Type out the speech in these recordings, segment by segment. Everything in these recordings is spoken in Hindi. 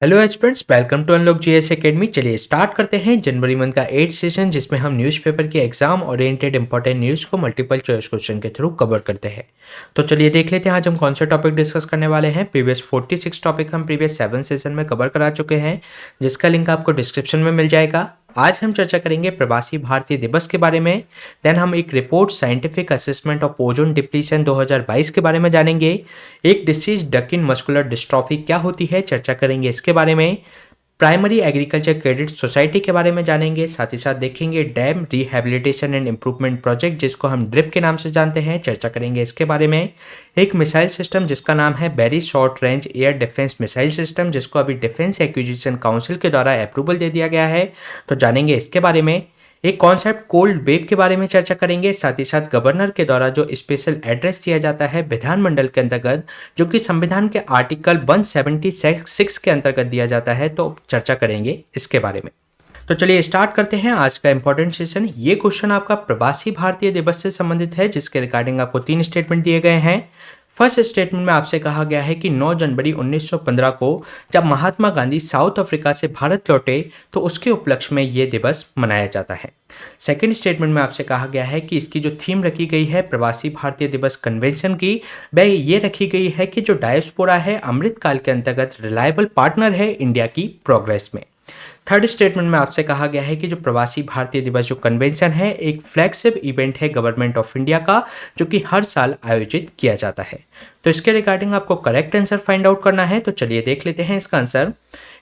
Hello aspirants, welcome to Unlock GS Academy. चलिए स्टार्ट करते हैं जनवरी मंथ का 8 सेशन, जिसमें हम न्यूज़पेपर के एग्जाम ओरिएंटेड इंपॉर्टेंट न्यूज़ को मल्टीपल चॉइस क्वेश्चन के थ्रू कवर करते हैं। तो चलिए देख लेते हैं आज हम कौन से टॉपिक डिस्कस करने वाले हैं। प्रीवियस 46 टॉपिक हम प्रीवियस 7 सेशन में कवर करा चुके हैं, जिसका लिंक आपको डिस्क्रिप्शन में मिल जाएगा। आज हम चर्चा करेंगे प्रवासी भारतीय दिवस के बारे में। देन हम एक report scientific assessment of ozone depletion 2022 के बारे में जानेंगे। एक डिसीज डकिन मस्कुलर डिस्ट्रॉफी क्या होती है, चर्चा करेंगे इसके बारे में। प्राइमरी एग्रीकल्चर क्रेडिट सोसाइटी के बारे में जानेंगे। साथ ही साथ देखेंगे dam rehabilitation and improvement project, जिसको हम ड्रिप के नाम से जानते हैं, चर्चा करेंगे इसके बारे में। एक मिसाइल सिस्टम जिसका नाम है very short range air defence missile system, जिसको अभी डिफेंस एक्विजिशन काउंसिल के द्वारा अप्रूवल दे दिया गया है, तो जानेंगे इसके बारे में। एक कॉन्सेप्ट कोल्ड वेव के बारे में चर्चा करेंगे। साथ ही साथ गवर्नर के द्वारा जो स्पेशल एड्रेस दिया जाता है विधानमंडल के अंतर्गत, जो कि संविधान के आर्टिकल 176 के अंतर्गत दिया जाता है, तो चर्चा करेंगे इसके बारे में। तो चलिए स्टार्ट करते हैं आज का इंपॉर्टेंट सेशन। ये क्वेश्चन आपका प्रवासी भारतीय दिवस से संबंधित है, जिसके रिगार्डिंग आपको 3 स्टेटमेंट दिए गए हैं। फर्स्ट स्टेटमेंट में आपसे कहा गया है कि 9 जनवरी 1915 को जब महात्मा गांधी साउथ अफ्रीका से भारत लौटे, तो उसके उपलक्ष्य में ये दिवस मनाया जाता है। सेकेंड स्टेटमेंट में आपसे कहा गया है कि इसकी जो थीम रखी गई है प्रवासी भारतीय दिवस कन्वेंशन की, वह ये रखी गई है कि जो डायस्पोरा है अमृतकाल के अंतर्गत रिलायबल पार्टनर है इंडिया की प्रोग्रेस में। थर्ड स्टेटमेंट में आपसे कहा गया है कि जो प्रवासी भारतीय दिवस जो कन्वेंशन है एक फ्लैगशिप इवेंट है गवर्नमेंट ऑफ इंडिया का, जो कि हर साल आयोजित किया जाता है। तो इसके रिगार्डिंग आपको करेक्ट आंसर फाइंड आउट करना है। तो चलिए देख लेते हैं इसका आंसर।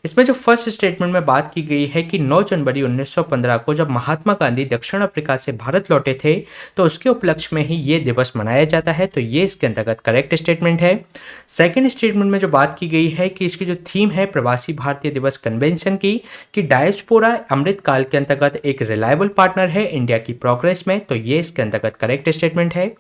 इसमें जो फर्स्ट स्टेटमेंट में बात की गई है कि 9 जनवरी 1915 को जब महात्मा गांधी दक्षिण अफ्रीका से भारत लौटे थे, तो उसके उपलक्ष्य में ही ये दिवस मनाया जाता है, तो ये इसके अंतर्गत करेक्ट स्टेटमेंट है। सेकेंड स्टेटमेंट में जो बात की गई है कि इसकी जो थीम है प्रवासी भारतीय दिवस कन्वेंशन की, कि डायस्पोरा अमृतकाल के अंतर्गत एक रिलायबल पार्टनर है इंडिया की प्रोग्रेस में, तो ये इसके अंतर्गत करेक्ट स्टेटमेंट है।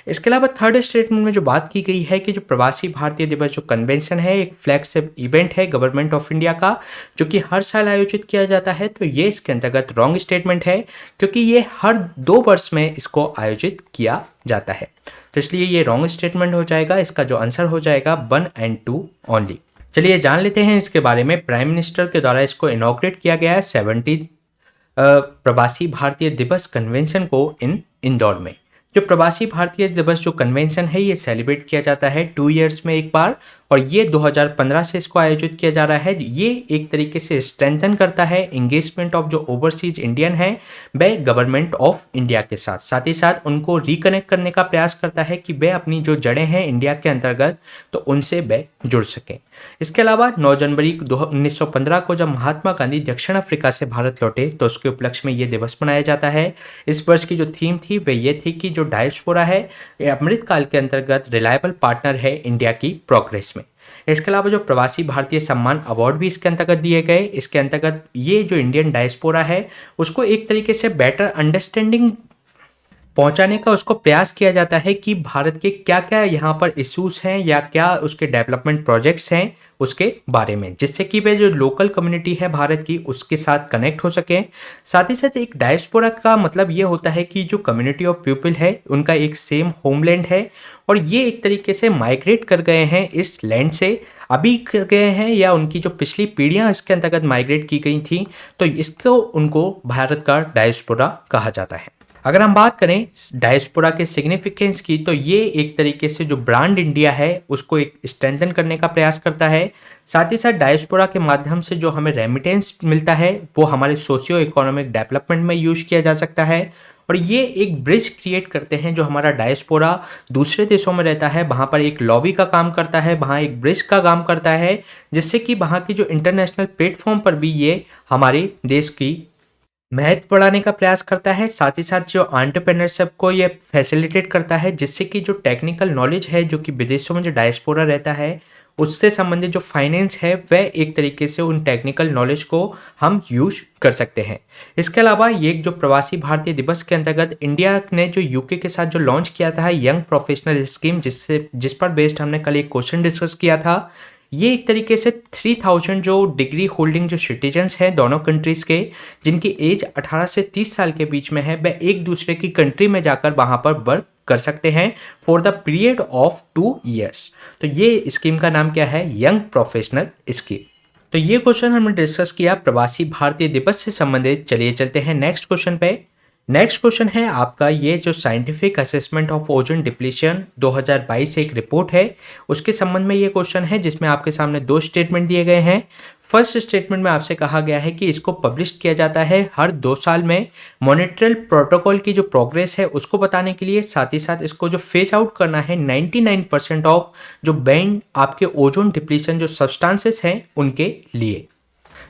इसके अलावा थर्ड स्टेटमेंट में जो बात की गई है कि जो प्रवासी भारतीय दिवस जो कन्वेंशन है एक फ्लैगशिप इवेंट है गवर्नमेंट ऑफ इंडिया का, जो कि हर साल आयोजित किया जाता है, तो ये इसके अंतर्गत रॉन्ग स्टेटमेंट है, क्योंकि ये हर 2 वर्ष में इसको आयोजित किया जाता है। तो इसलिए ये रॉन्ग स्टेटमेंट हो जाएगा। इसका जो आंसर हो जाएगा 1 और 2 ओनली। चलिए जान लेते हैं इसके बारे में। प्राइम मिनिस्टर के द्वारा इसको इनॉग्रेट किया गया है 70 प्रवासी भारतीय दिवस कन्वेंशन को इंदौर में। जो प्रवासी भारतीय दिवस जो कन्वेंशन है ये सेलिब्रेट किया जाता है 2 ईयर्स में एक बार, और ये 2015 से इसको आयोजित किया जा रहा है। ये एक तरीके से स्ट्रेंथन करता है एंगेजमेंट ऑफ जो ओवरसीज इंडियन है वह गवर्नमेंट ऑफ इंडिया के साथ, साथ ही साथ उनको रिकनेक्ट करने का प्रयास करता है कि वे अपनी जो जड़ें हैं इंडिया के अंतर्गत, तो उनसे वे जुड़ सकें। इसके अलावा 9 जनवरी 1915 को जब महात्मा गांधी दक्षिण अफ्रीका से भारत लौटे, तो उसके उपलक्ष्य में ये दिवस मनाया जाता है। इस वर्ष की जो थीम थी वह ये थी कि जो डायस्पोरा है ये अमृतकाल के अंतर्गत रिलायबल पार्टनर है इंडिया की प्रोग्रेस में। इसके अलावा जो प्रवासी भारतीय सम्मान अवार्ड भी इसके अंतर्गत दिए गए। इसके अंतर्गत ये जो इंडियन डायस्पोरा है उसको एक तरीके से बेटर अंडरस्टैंडिंग पहुंचाने का उसको प्रयास किया जाता है कि भारत के क्या क्या यहाँ पर इश्यूज हैं या क्या उसके डेवलपमेंट प्रोजेक्ट्स हैं उसके बारे में, जिससे कि वे जो लोकल कम्युनिटी है भारत की उसके साथ कनेक्ट हो सकें। साथ ही साथ एक डायस्पोरा का मतलब ये होता है कि जो कम्युनिटी ऑफ पीपल है उनका एक सेम होमलैंड है, और ये एक तरीके से माइग्रेट कर गए हैं इस लैंड से, अभी कर गए हैं या उनकी जो पिछली पीढ़ियाँ इसके अंतर्गत माइग्रेट की गई थी, तो इसको उनको भारत का डायस्पोरा कहा जाता है। अगर हम बात करें डायस्पोरा के सिग्निफिकेंस की, तो ये एक तरीके से जो ब्रांड इंडिया है उसको एक स्ट्रेंथन करने का प्रयास करता है। साथ ही साथ डायस्पोरा के माध्यम से जो हमें रेमिटेंस मिलता है वो हमारे सोशियो इकोनॉमिक डेवलपमेंट में यूज किया जा सकता है, और ये एक ब्रिज क्रिएट करते हैं। जो हमारा डायस्पोरा दूसरे देशों में रहता है वहाँ पर एक लॉबी का काम करता है, वहाँ एक ब्रिज का काम करता है, जिससे कि वहाँ की जो इंटरनेशनल प्लेटफॉर्म पर भी ये हमारे देश की महत्व बढ़ाने का प्रयास करता है। साथ ही साथ जो एंटरप्रेन्योरशिप को ये फैसिलिटेट करता है, जिससे कि जो टेक्निकल नॉलेज है जो कि विदेशों में जो डायस्पोरा रहता है उससे संबंधित जो फाइनेंस है वह एक तरीके से उन टेक्निकल नॉलेज को हम यूज कर सकते हैं। इसके अलावा ये जो प्रवासी भारतीय दिवस के अंतर्गत इंडिया ने जो यूके के साथ जो लॉन्च किया था यंग प्रोफेशनल स्कीम, जिस पर बेस्ड हमने कल एक क्वेश्चन डिस्कस किया था, ये एक तरीके से 3000 जो डिग्री होल्डिंग जो सिटीजन्स हैं दोनों कंट्रीज़ के, जिनकी एज 18 से 30 साल के बीच में है, वह एक दूसरे की कंट्री में जाकर वहाँ पर वर्क कर सकते हैं for the period of 2 years. तो ये स्कीम का नाम क्या है? Young professional scheme. तो ये क्वेश्चन हमने डिस्कस किया प्रवासी भारतीय दिवस से संबंधित। चलिए चलते हैं नेक्स्ट क्वेश्चन पे। नेक्स्ट क्वेश्चन है आपका, ये जो scientific assessment of ozone depletion 2022 एक रिपोर्ट है, उसके संबंध में ये क्वेश्चन है जिसमें आपके सामने दो स्टेटमेंट दिए गए हैं। फर्स्ट स्टेटमेंट में आपसे कहा गया है कि इसको पब्लिश किया जाता है हर 2 साल में मॉनिटरल प्रोटोकॉल की जो प्रोग्रेस है उसको बताने के लिए, साथ ही साथ इसको जो फेज आउट करना है 99% ऑफ जो बैंड आपके ओजोन डिप्लीशन जो सब्सटेंसेस हैं उनके लिए।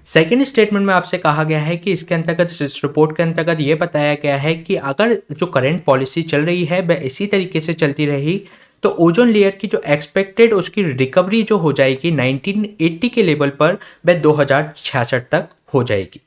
सेकेंड स्टेटमेंट में आपसे कहा गया है कि इसके अंतर्गत, इस रिपोर्ट के अंतर्गत ये बताया गया है कि अगर जो करंट पॉलिसी चल रही है वह इसी तरीके से चलती रही तो ओजोन लेयर की जो एक्सपेक्टेड उसकी रिकवरी जो हो जाएगी 1980 के लेवल पर वह 2066 तक हो जाएगी।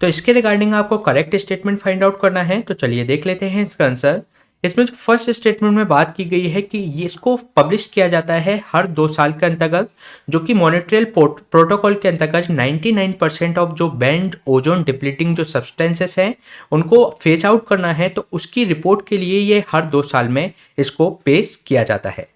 तो इसके रिगार्डिंग आपको करेक्ट स्टेटमेंट फाइंड आउट करना है। तो चलिए देख लेते हैं इसका आंसर। इसमें जो फर्स्ट स्टेटमेंट में बात की गई है कि ये इसको पब्लिश किया जाता है हर 2 साल के अंतर्गत, जो कि मॉनिटरल प्रोटोकॉल के अंतर्गत 99% ऑफ जो बैंड ओजोन डिप्लीटिंग जो सब्सटेंसेस हैं उनको फेज आउट करना है। तो उसकी रिपोर्ट के लिए ये हर 2 साल में इसको पेश किया जाता है।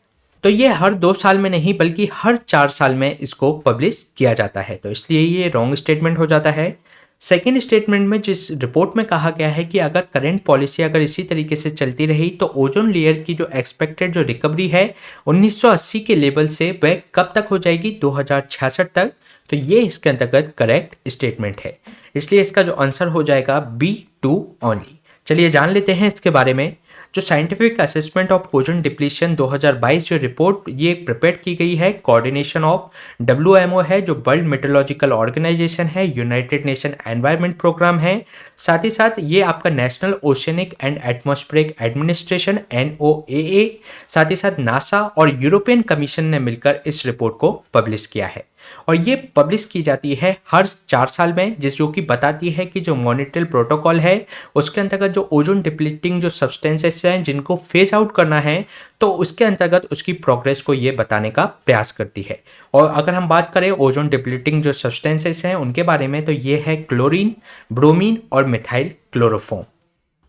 तो ये हर 2 साल में नहीं बल्कि हर 4 साल में इसको पब्लिश किया जाता है, तो इसलिए ये रॉन्ग स्टेटमेंट हो जाता है। सेकेंड स्टेटमेंट में जिस रिपोर्ट में कहा गया है कि अगर करंट पॉलिसी अगर इसी तरीके से चलती रही तो ओजोन लेयर की जो एक्सपेक्टेड जो रिकवरी है 1980 के लेवल से वह कब तक हो जाएगी, 2066 तक। तो ये इसके अंतर्गत करेक्ट स्टेटमेंट है, इसलिए इसका जो आंसर हो जाएगा B2 ओनली। चलिए जान लेते हैं इसके बारे में। जो scientific assessment of ozone depletion 2022 जो रिपोर्ट ये प्रिपेयर की गई है, कोऑर्डिनेशन ऑफ WMO है जो वर्ल्ड मेट्रोलॉजिकल ऑर्गेनाइजेशन है, यूनाइटेड नेशन एनवायरनमेंट प्रोग्राम है, साथ ही साथ ये आपका national oceanic and atmospheric administration NOAA, साथ ही साथ नासा और यूरोपियन कमीशन ने मिलकर इस रिपोर्ट को पब्लिश किया है। और ये पब्लिश की जाती है हर 4 साल में, जो कि बताती है कि जो मॉनिटरल प्रोटोकॉल है उसके अंतर्गत जो ओजोन डिप्लीटिंग जो सब्सटेंसेस हैं जिनको फेज आउट करना है तो उसके अंतर्गत उसकी प्रोग्रेस को ये बताने का प्रयास करती है। और अगर हम बात करें ओजोन डिप्लीटिंग जो सब्सटेंसेस हैं उनके बारे में तो ये है क्लोरीन, ब्रोमीन और मिथाइल क्लोरोफॉर्म।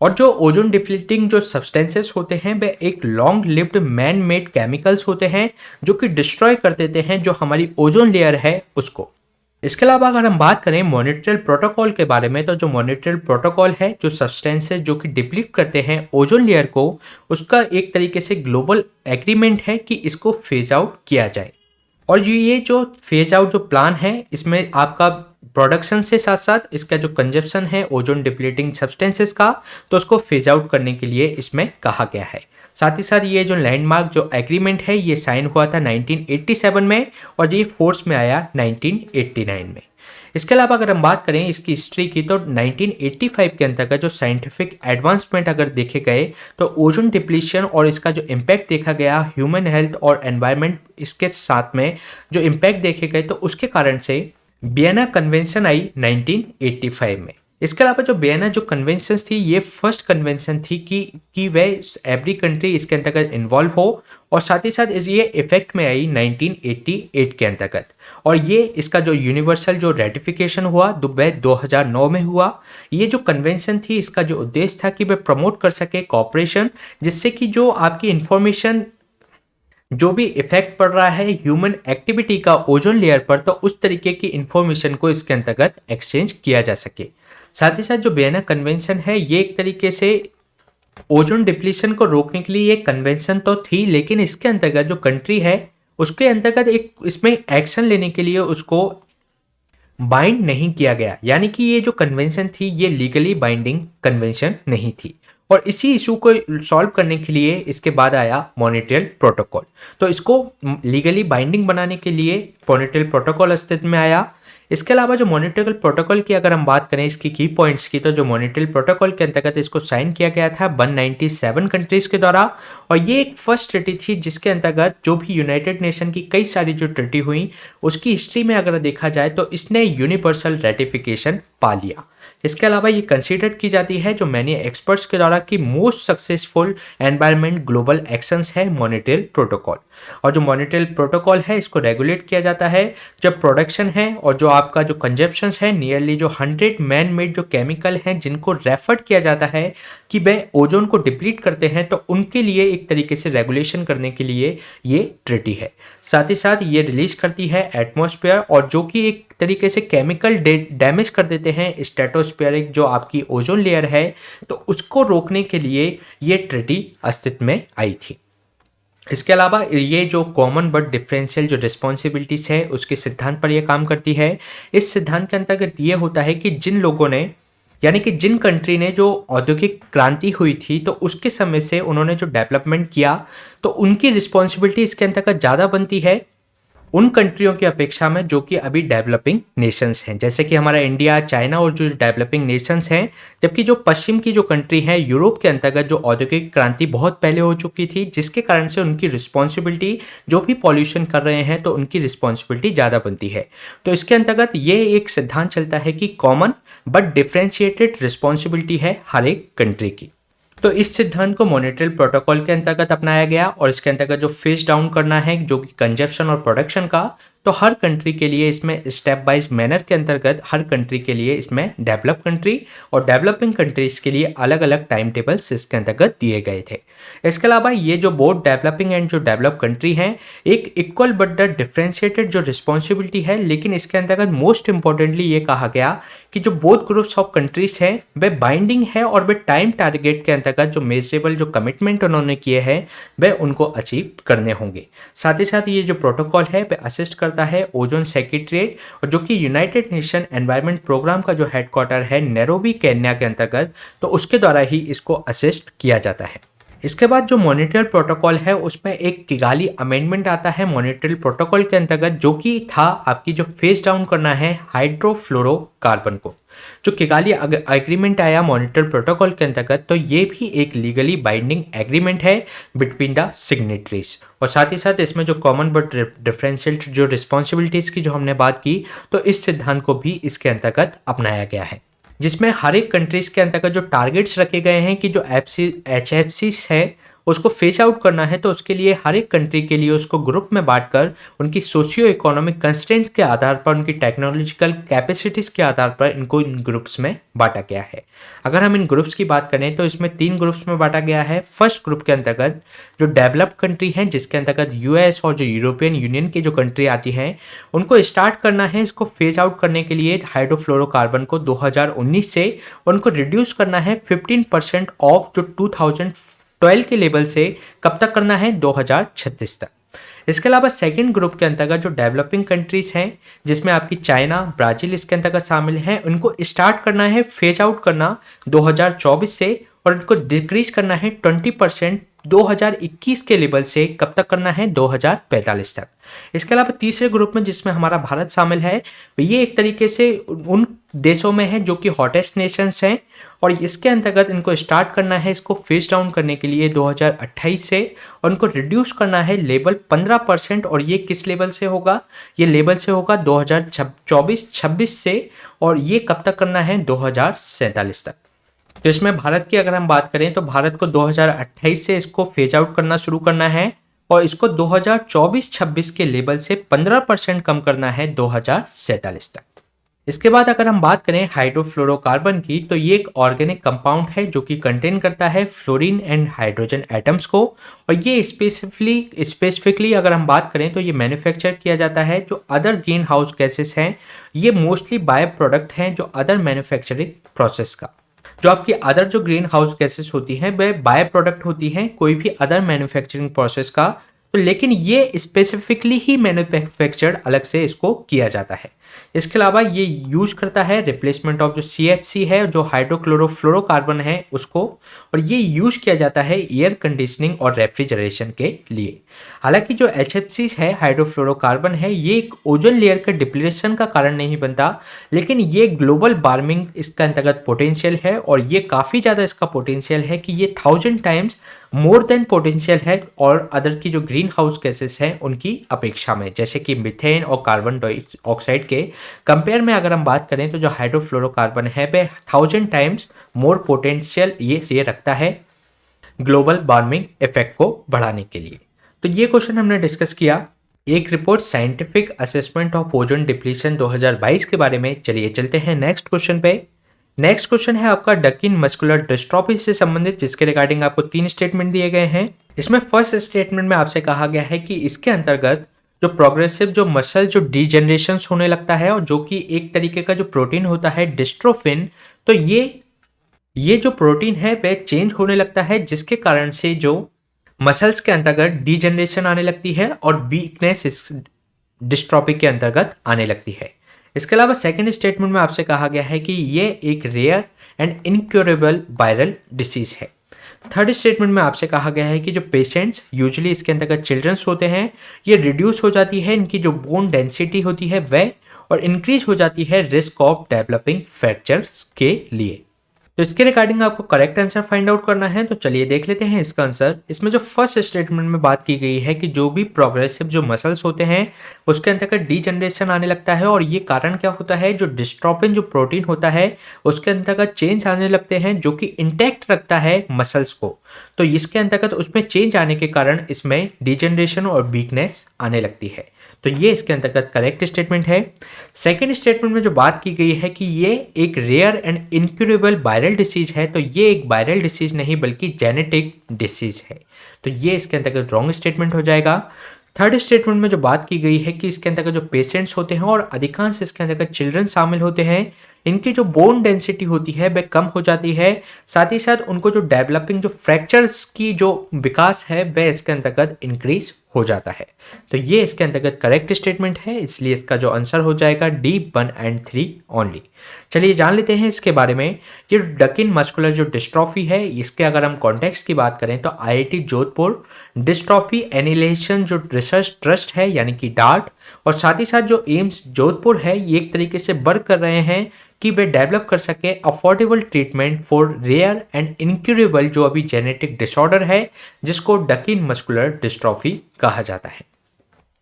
और जो ओजोन डिप्लीटिंग जो सब्सटेंसेस होते हैं वे एक long lived man made chemicals होते हैं जो कि डिस्ट्रॉय कर देते हैं जो हमारी ओजोन लेयर है उसको। इसके अलावा अगर हम बात करें मॉनिटरल प्रोटोकॉल के बारे में तो जो मॉनिटरल प्रोटोकॉल है जो सब्सटेंसेस जो कि डिप्लीट करते हैं ओजोन लेयर को, उसका एक तरीके से ग्लोबल एग्रीमेंट है कि इसको फेज आउट किया जाए। और ये जो फेज आउट जो प्लान है इसमें आपका प्रोडक्शन से साथ साथ इसका जो कंजप्शन है ओजोन डिप्लीटिंग सब्सटेंसेस का तो उसको फेज आउट करने के लिए इसमें कहा गया है। साथ ही साथ ये जो लैंडमार्क जो एग्रीमेंट है ये साइन हुआ था 1987 में और ये फोर्स में आया 1989 में। इसके अलावा अगर हम बात करें इसकी हिस्ट्री की तो 1985 के अंतर्गत जो साइंटिफिक एडवांसमेंट अगर देखे गए तो ओजोन डिप्लीशन और इसका जो इम्पैक्ट देखा गया ह्यूमन हेल्थ और एनवायरनमेंट इसके साथ में जो इम्पैक्ट देखे गए तो उसके कारण से वियना कन्वेंशन आई 1985 में। इसके अलावा जो वियना जो कन्वेंशन थी ये फर्स्ट कन्वेंशन थी कि वह एवरी कंट्री इसके अंतर्गत इन्वॉल्व हो और साथ ही साथ ये इफेक्ट में आई 1988 के अंतर्गत। और ये इसका जो यूनिवर्सल जो रेटिफिकेशन हुआ वह 2009 में हुआ। ये जो कन्वेंशन थी इसका जो उद्देश्य था कि वह प्रमोट कर सके कॉपरेशन, जिससे कि जो आपकी इंफॉर्मेशन जो भी इफेक्ट पड़ रहा है ह्यूमन एक्टिविटी का ओजोन लेयर पर तो उस तरीके की इंफॉर्मेशन को इसके अंतर्गत एक्सचेंज किया जा सके। साथ ही साथ जो वियना कन्वेंशन है ये एक तरीके से ओजोन डिप्लीशन को रोकने के लिए एक कन्वेंशन तो थी, लेकिन इसके अंतर्गत जो कंट्री है उसके अंतर्गत एक इसमें एक्शन लेने के लिए उसको बाइंड नहीं किया गया, यानी कि ये जो कन्वेंशन थी ये लीगली बाइंडिंग कन्वेंशन नहीं थी। और इसी इशू को सॉल्व करने के लिए इसके बाद आया मॉनिटरल प्रोटोकॉल। तो इसको लीगली बाइंडिंग बनाने के लिए मॉनिटरल प्रोटोकॉल अस्तित्व में आया। इसके अलावा जो मॉनिटरल प्रोटोकॉल की अगर हम बात करें इसकी की पॉइंट्स की तो जो मॉनिटरल प्रोटोकॉल के अंतर्गत इसको साइन किया गया था 197 कंट्रीज के द्वारा। और ये एक फर्स्ट ट्रीटी थी जिसके अंतर्गत जो भी यूनाइटेड नेशन की कई सारी जो ट्रीटी हुई उसकी हिस्ट्री में अगर देखा जाए तो इसने यूनिवर्सल रेटिफिकेशन पा लिया। इसके अलावा ये कंसीडर की जाती है जो मैनी एक्सपर्ट्स के द्वारा कि most successful environment global actions है मॉनिटरल प्रोटोकॉल। और जो मॉनिटरल प्रोटोकॉल है इसको रेगुलेट किया जाता है जब प्रोडक्शन है और जो आपका जो कंजप्शन है नियरली जो 100 मैन मेड जो केमिकल हैं जिनको रेफर किया जाता है कि वह ओजोन को डिप्लीट करते हैं तो उनके लिए एक तरीके से रेगुलेशन करने के लिए ये ट्रीटी है। साथ ही साथ ये रिलीज करती है एटमॉस्फेयर, और जो कि एक तरीके से केमिकल डैमेज कर देते हैं स्ट्रेटोस्फेरिक जो आपकी ओजोन लेयर है, तो उसको रोकने के लिए ये ट्रीटी अस्तित्व में आई थी। इसके अलावा ये जो कॉमन बट डिफरेंशियल जो रिस्पॉन्सिबिलिटीज है उसके सिद्धांत पर यह काम करती है। इस सिद्धांत के अंतर्गत ये होता है कि जिन लोगों ने, यानी कि जिन कंट्री ने जो औद्योगिक क्रांति हुई थी तो उसके समय से उन्होंने जो डेवलपमेंट किया, तो उनकी रिस्पॉन्सिबिलिटी इसके अंतर्गत ज़्यादा बनती है उन कंट्रियों की अपेक्षा में जो कि अभी डेवलपिंग नेशंस हैं, जैसे कि हमारा इंडिया, चाइना और जो डेवलपिंग नेशंस हैं। जबकि जो पश्चिम की जो कंट्री है यूरोप के अंतर्गत, जो औद्योगिक क्रांति बहुत पहले हो चुकी थी, जिसके कारण से उनकी रिस्पॉन्सिबिलिटी, जो भी पॉल्यूशन कर रहे हैं तो उनकी रिस्पॉन्सिबिलिटी ज़्यादा बनती है। तो इसके अंतर्गत ये एक सिद्धांत चलता है कि कॉमन बट डिफ्रेंशिएटेड रिस्पॉन्सिबिलिटी है हर एक कंट्री की। तो इस सिद्धांत को मॉनेटरी प्रोटोकॉल के अंतर्गत अपनाया गया, और इसके अंतर्गत जो फेस डाउन करना है जो कि कंजप्शन और प्रोडक्शन का, तो हर कंट्री के लिए इसमें स्टेप वाइज मैनर के अंतर्गत हर कंट्री के लिए इसमें डेवलप कंट्री और डेवलपिंग कंट्रीज के लिए अलग अलग टाइम टेबल्स इसके अंतर्गत दिए गए थे। इसके अलावा ये जो बोथ डेवलपिंग एंड जो डेवलप कंट्री हैं, एक इक्वल बट द डिफ्रेंशिएटेड जो रिस्पॉन्सिबिलिटी है, लेकिन इसके अंतर्गत मोस्ट इंपॉर्टेंटली ये कहा गया कि जो बोथ ग्रुप्स ऑफ कंट्रीज हैं वे बाइंडिंग है, और वे टाइम टारगेट के अंतर्गत जो मेजरेबल जो कमिटमेंट उन्होंने किए हैं वे उनको अचीव करने होंगे। साथ ही साथ ये जो प्रोटोकॉल है वे असिस्ट करता है ओजोन सेक्रेटरीट, और जो कि यूनाइटेड नेशन एनवायरनमेंट प्रोग्राम का जो हेडक्वार्टर है नैरोबी केन्या के अंतर्गत, तो उसके द्वारा ही इसको असिस्ट किया जाता है। इसके बाद जो मॉनेटरी प्रोटोकॉल है उसमें एक किगाली अमेंडमेंट आता है मॉनेटरी प्रोटोकॉल के अंतर्गत, जो कि था आपकी जो फेस डाउन करना है हाइड्रोफ्लोरोकार्बन को। जो किगाली एग्रीमेंट आया मॉनेटरी प्रोटोकॉल के अंतर्गत, तो ये भी एक लीगली बाइंडिंग एग्रीमेंट है बिटवीन द सिग्नेटरीज। और साथ ही साथ इसमें जो कॉमन बट डिफरेंशियल जो रिस्पॉन्सिबिलिटीज की जो हमने बात की, तो इस सिद्धांत को भी इसके अंतर्गत अपनाया गया है, जिसमें हर एक कंट्रीज के अंतर्गत जो टारगेट्स रखे गए हैं कि जो HFC है उसको फेस आउट करना है, तो उसके लिए हर एक कंट्री के लिए उसको ग्रुप में बांटकर उनकी सोशियो इकोनॉमिक कंस्ट्रेंट के आधार पर, उनकी टेक्नोलॉजिकल कैपेसिटीज के आधार पर इनको इन ग्रुप्स में बांटा गया है। अगर हम इन ग्रुप्स की बात करें तो इसमें 3 ग्रुप्स में बांटा गया है। फर्स्ट ग्रुप के अंतर्गत जो डेवलप्ड कंट्री हैं, जिसके अंतर्गत US और जो यूरोपियन यूनियन की जो कंट्री आती हैं, उनको स्टार्ट करना है इसको फेज आउट करने के लिए हाइड्रोफ्लोरोकार्बन को 2019 से, उनको रिड्यूस करना है 15% ऑफ जो 2012 के लेवल से कब तक करना है, 2036 तक। इसके अलावा सेकेंड ग्रुप के अंतर्गत जो डेवलपिंग कंट्रीज हैं, जिसमें आपकी चाइना, ब्राजील इसके अंतर्गत शामिल हैं, उनको स्टार्ट करना है फेज आउट करना 2024 से, और उनको डिक्रीज करना है 20% 2021 के लेवल से कब तक करना है, 2045 तक। इसके अलावा तीसरे ग्रुप में जिसमें हमारा भारत शामिल है, ये एक तरीके से उन देशों में है जो कि हॉटेस्ट नेशंस हैं, और इसके अंतर्गत इनको स्टार्ट करना है इसको फेस डाउन करने के लिए 2028 से, और उनको रिड्यूस करना है लेवल 15%। और ये किस लेवल से होगा, ये लेवल से होगा 2024-26 से, और ये कब तक करना है, 2047 तक। तो इसमें भारत की अगर हम बात करें तो भारत को 2028 से इसको फेज आउट करना शुरू करना है, और इसको 2024-26 के लेवल से 15% कम करना है 2047 तक। इसके बाद अगर हम बात करें हाइड्रोफ्लोरोकार्बन की, तो ये एक ऑर्गेनिक कंपाउंड है जो कि कंटेन करता है फ्लोरीन एंड हाइड्रोजन एटम्स को, और ये स्पेसिफिकली अगर हम बात करें तो ये मैन्युफैक्चर किया जाता है जो अदर ग्रीन हाउस गैसेस हैं, ये मोस्टली बाय प्रोडक्ट हैं जो अदर मैन्युफैक्चरिंग प्रोसेस का। जो आपकी अदर जो ग्रीन हाउस गैसेस होती हैं वह बाय प्रोडक्ट होती हैं कोई भी अदर मैन्युफैक्चरिंग प्रोसेस का, तो लेकिन ये स्पेसिफिकली ही मैन्युफैक्चर्ड अलग से इसको किया जाता है। इसके अलावा ये यूज करता है रिप्लेसमेंट ऑफ जो CFC है, जो हाइड्रोक्लोरोफ्लोरोकार्बन है उसको, और ये यूज किया जाता है एयर कंडीशनिंग और रेफ्रिजरेशन के लिए। हालांकि जो HFC है, हाइड्रोफ्लोरोकार्बन है, ये एक ओजोन लेयर के डिप्लेशन का कारण नहीं बनता, लेकिन ये ग्लोबल वार्मिंग इसका अंतर्गत पोटेंशियल है, और ये काफ़ी ज़्यादा इसका पोटेंशियल है कि ये 1000 टाइम्स मोर देन पोटेंशियल है और अदर की जो ग्रीन हाउस गैसेस हैं उनकी अपेक्षा में, जैसे कि मीथेन और कार्बन डाइऑक्साइड के कंपेयर में अगर हम बात करें तो जो हाइड्रोफ्लोरोकार्बन है वह 1000 टाइम्स मोर पोटेंशियल ये रखता है ग्लोबल वार्मिंग इफेक्ट को बढ़ाने के लिए। तो ये क्वेश्चन हमने डिस्कस किया एक report scientific assessment of ozone depletion 2022 के बारे में। चलिए चलते हैं नेक्स्ट क्वेश्चन पे। नेक्स्ट क्वेश्चन है आपका डकिन मस्कुलर डिस्ट्रॉफी से संबंधित, जिसके रिगार्डिंग आपको 3 स्टेटमेंट दिए गए हैं। इसमें फर्स्ट स्टेटमेंट में आपसे कहा गया है कि इसके अंतर्गत जो प्रोग्रेसिव जो मसल जो डीजेनरेशन होने लगता है और जो कि एक तरीके का जो प्रोटीन होता है डिस्ट्रोफिन, तो ये जो प्रोटीन है वह चेंज होने लगता है, जिसके कारण से जो मसल्स के अंतर्गत डीजेनरेशन आने लगती है और वीकनेस इस डिस्ट्रॉफी के अंतर्गत आने लगती है। इसके अलावा सेकंड स्टेटमेंट में आपसे कहा गया है कि ये एक rare and incurable viral disease है। थर्ड स्टेटमेंट में आपसे कहा गया है कि जो पेशेंट्स यूजुअली इसके अंतर्गत चिल्ड्रंस होते हैं, ये रिड्यूस हो जाती है इनकी जो बोन डेंसिटी होती है वह, और इंक्रीज हो जाती है रिस्क ऑफ डेवलपिंग फ्रैक्चर्स के लिए। तो इसके रिगार्डिंग आपको करेक्ट आंसर फाइंड आउट करना है, तो चलिए देख लेते हैं इसका आंसर। इसमें जो फर्स्ट स्टेटमेंट में बात की गई है कि जो भी प्रोग्रेसिव जो मसल्स होते हैं उसके अंतर्गत डीजनरेशन आने लगता है, और ये कारण क्या होता है, जो डिस्ट्रोफिन जो प्रोटीन होता है उसके अंतर्गत चेंज आने लगते हैं जो कि इंटैक्ट रखता है मसल्स को। तो इसके अंतर्गत उसमें चेंज आने के कारण इसमें डीजनरेशन और वीकनेस आने लगती है। तो ये इसके अंतर्गत करेक्ट स्टेटमेंट है। सेकेंड स्टेटमेंट में जो बात की गई है कि ये एक rare and incurable viral disease है, तो ये एक वायरल डिसीज नहीं बल्कि जेनेटिक डिसीज है। तो ये इसके अंतर्गत रॉन्ग स्टेटमेंट हो जाएगा। थर्ड स्टेटमेंट में जो बात की गई है कि इसके अंतर्गत जो पेशेंट्स होते हैं और अधिकांश इसके अंतर्गत चिल्ड्रन शामिल होते हैं, इनकी जो बोन डेंसिटी होती है वह कम हो जाती है, साथ ही साथ उनको जो डेवलपिंग जो फ्रैक्चर्स की जो विकास है वह इसके अंतर्गत इंक्रीज हो जाता है। तो ये इसके अंतर्गत करेक्ट स्टेटमेंट है, इसलिए इसका जो आंसर हो जाएगा डी 1 एंड 3 ओनली। चलिए जान लेते हैं इसके बारे में। ये डकिन मस्कुलर जो डिस्ट्रॉफी है, इसके अगर हम कॉन्टेक्स्ट की बात करें तो आईआईटी जोधपुर डिस्ट्रॉफी एनिलेशन जो रिसर्च ट्रस्ट है यानी कि डार्ट, और साथ ही साथ जो एम्स जोधपुर है, ये एक तरीके से वर्क कर रहे हैं कि वे डेवलप कर सके affordable treatment for rare and incurable जो अभी जेनेटिक डिसऑर्डर है जिसको डकिन मस्कुलर डिस्ट्रॉफी कहा जाता है।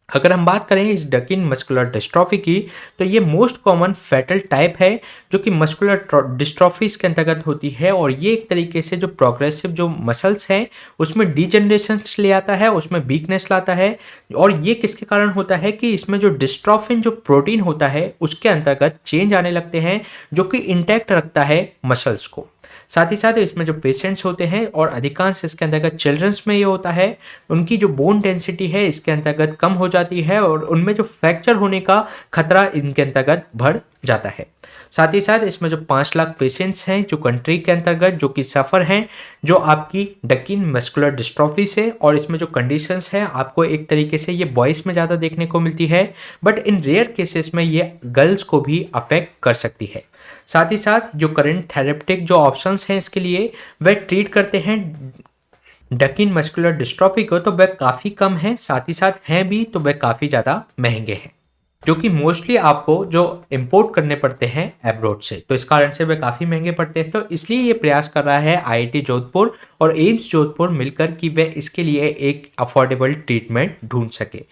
अगर हम बात करें इस डकिन मस्कुलर डिस्ट्रॉफी की, तो ये मोस्ट कॉमन फैटल टाइप है जो कि मस्कुलर डिस्ट्रॉफीज के अंतर्गत होती है, और ये एक तरीके से जो प्रोग्रेसिव जो मसल्स हैं उसमें डीजनरेशन ले आता है, उसमें वीकनेस लाता है। और ये किसके कारण होता है कि इसमें जो डिस्ट्रॉफिन जो प्रोटीन होता है उसके अंतर्गत चेंज आने लगते हैं जो कि इंटैक्ट रखता है मसल्स को। साथ ही साथ इसमें जो पेशेंट्स होते हैं और अधिकांश इसके अंतर्गत चिल्ड्रंस में ये होता है, उनकी जो बोन डेंसिटी है इसके अंतर्गत कम हो जाती है और उनमें जो फ्रैक्चर होने का खतरा इनके अंतर्गत बढ़ जाता है। साथ ही साथ इसमें जो 5 लाख पेशेंट्स हैं जो कंट्री के अंतर्गत जो कि सफ़र हैं जो आपकी डकिन मस्कुलर डिस्ट्रॉफी से, और इसमें जो कंडीशंस हैं आपको एक तरीके से ये बॉयज़ में ज़्यादा देखने को मिलती है, बट इन रेयर केसेस में ये गर्ल्स को भी अफेक्ट कर सकती है। साथ ही साथ जो करंट थेरेप्टिक जो ऑप्शंस हैं इसके लिए वह ट्रीट करते हैं डकिन मस्कुलर डिस्ट्रॉफी को, तो वह काफ़ी कम है, साथ ही साथ हैं भी तो वह काफ़ी ज़्यादा महंगे हैं, जो कि मोस्टली आपको जो इंपोर्ट करने पड़ते हैं एब्रोड से, तो इस कारण से वे काफ़ी महंगे पड़ते हैं। तो इसलिए ये प्रयास कर रहा है आईआईटी जोधपुर और एम्स जोधपुर मिलकर कि वे इसके लिए एक अफोर्डेबल ट्रीटमेंट ढूंढ सके।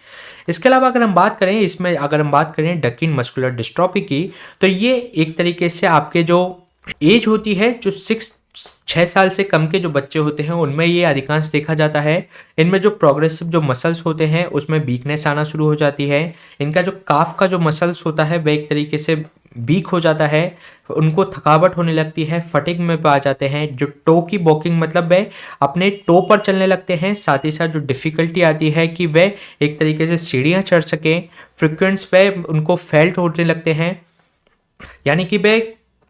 इसके अलावा अगर हम बात करें इसमें अगर हम बात करें डकिन मस्कुलर डिस्ट्रॉफी की, तो ये एक तरीके से आपके जो एज होती है जो 6 साल से कम के जो बच्चे होते हैं उनमें ये अधिकांश देखा जाता है। इनमें जो प्रोग्रेसिव जो मसल्स होते हैं उसमें वीकनेस आना शुरू हो जाती है। इनका जो काफ का जो मसल्स होता है वह एक तरीके से वीक हो जाता है, उनको थकावट होने लगती है, फटिग में आ जाते हैं। जो टो की वॉकिंग मतलब वे अपने टो पर चलने लगते हैं, साथ ही साथ जो डिफ़िकल्टी आती है कि वे एक तरीके से सीढ़ियाँ चढ़ सकें, फ्रिक्वेंट्स पे उनको फेल्ट होने लगते हैं, यानी कि वे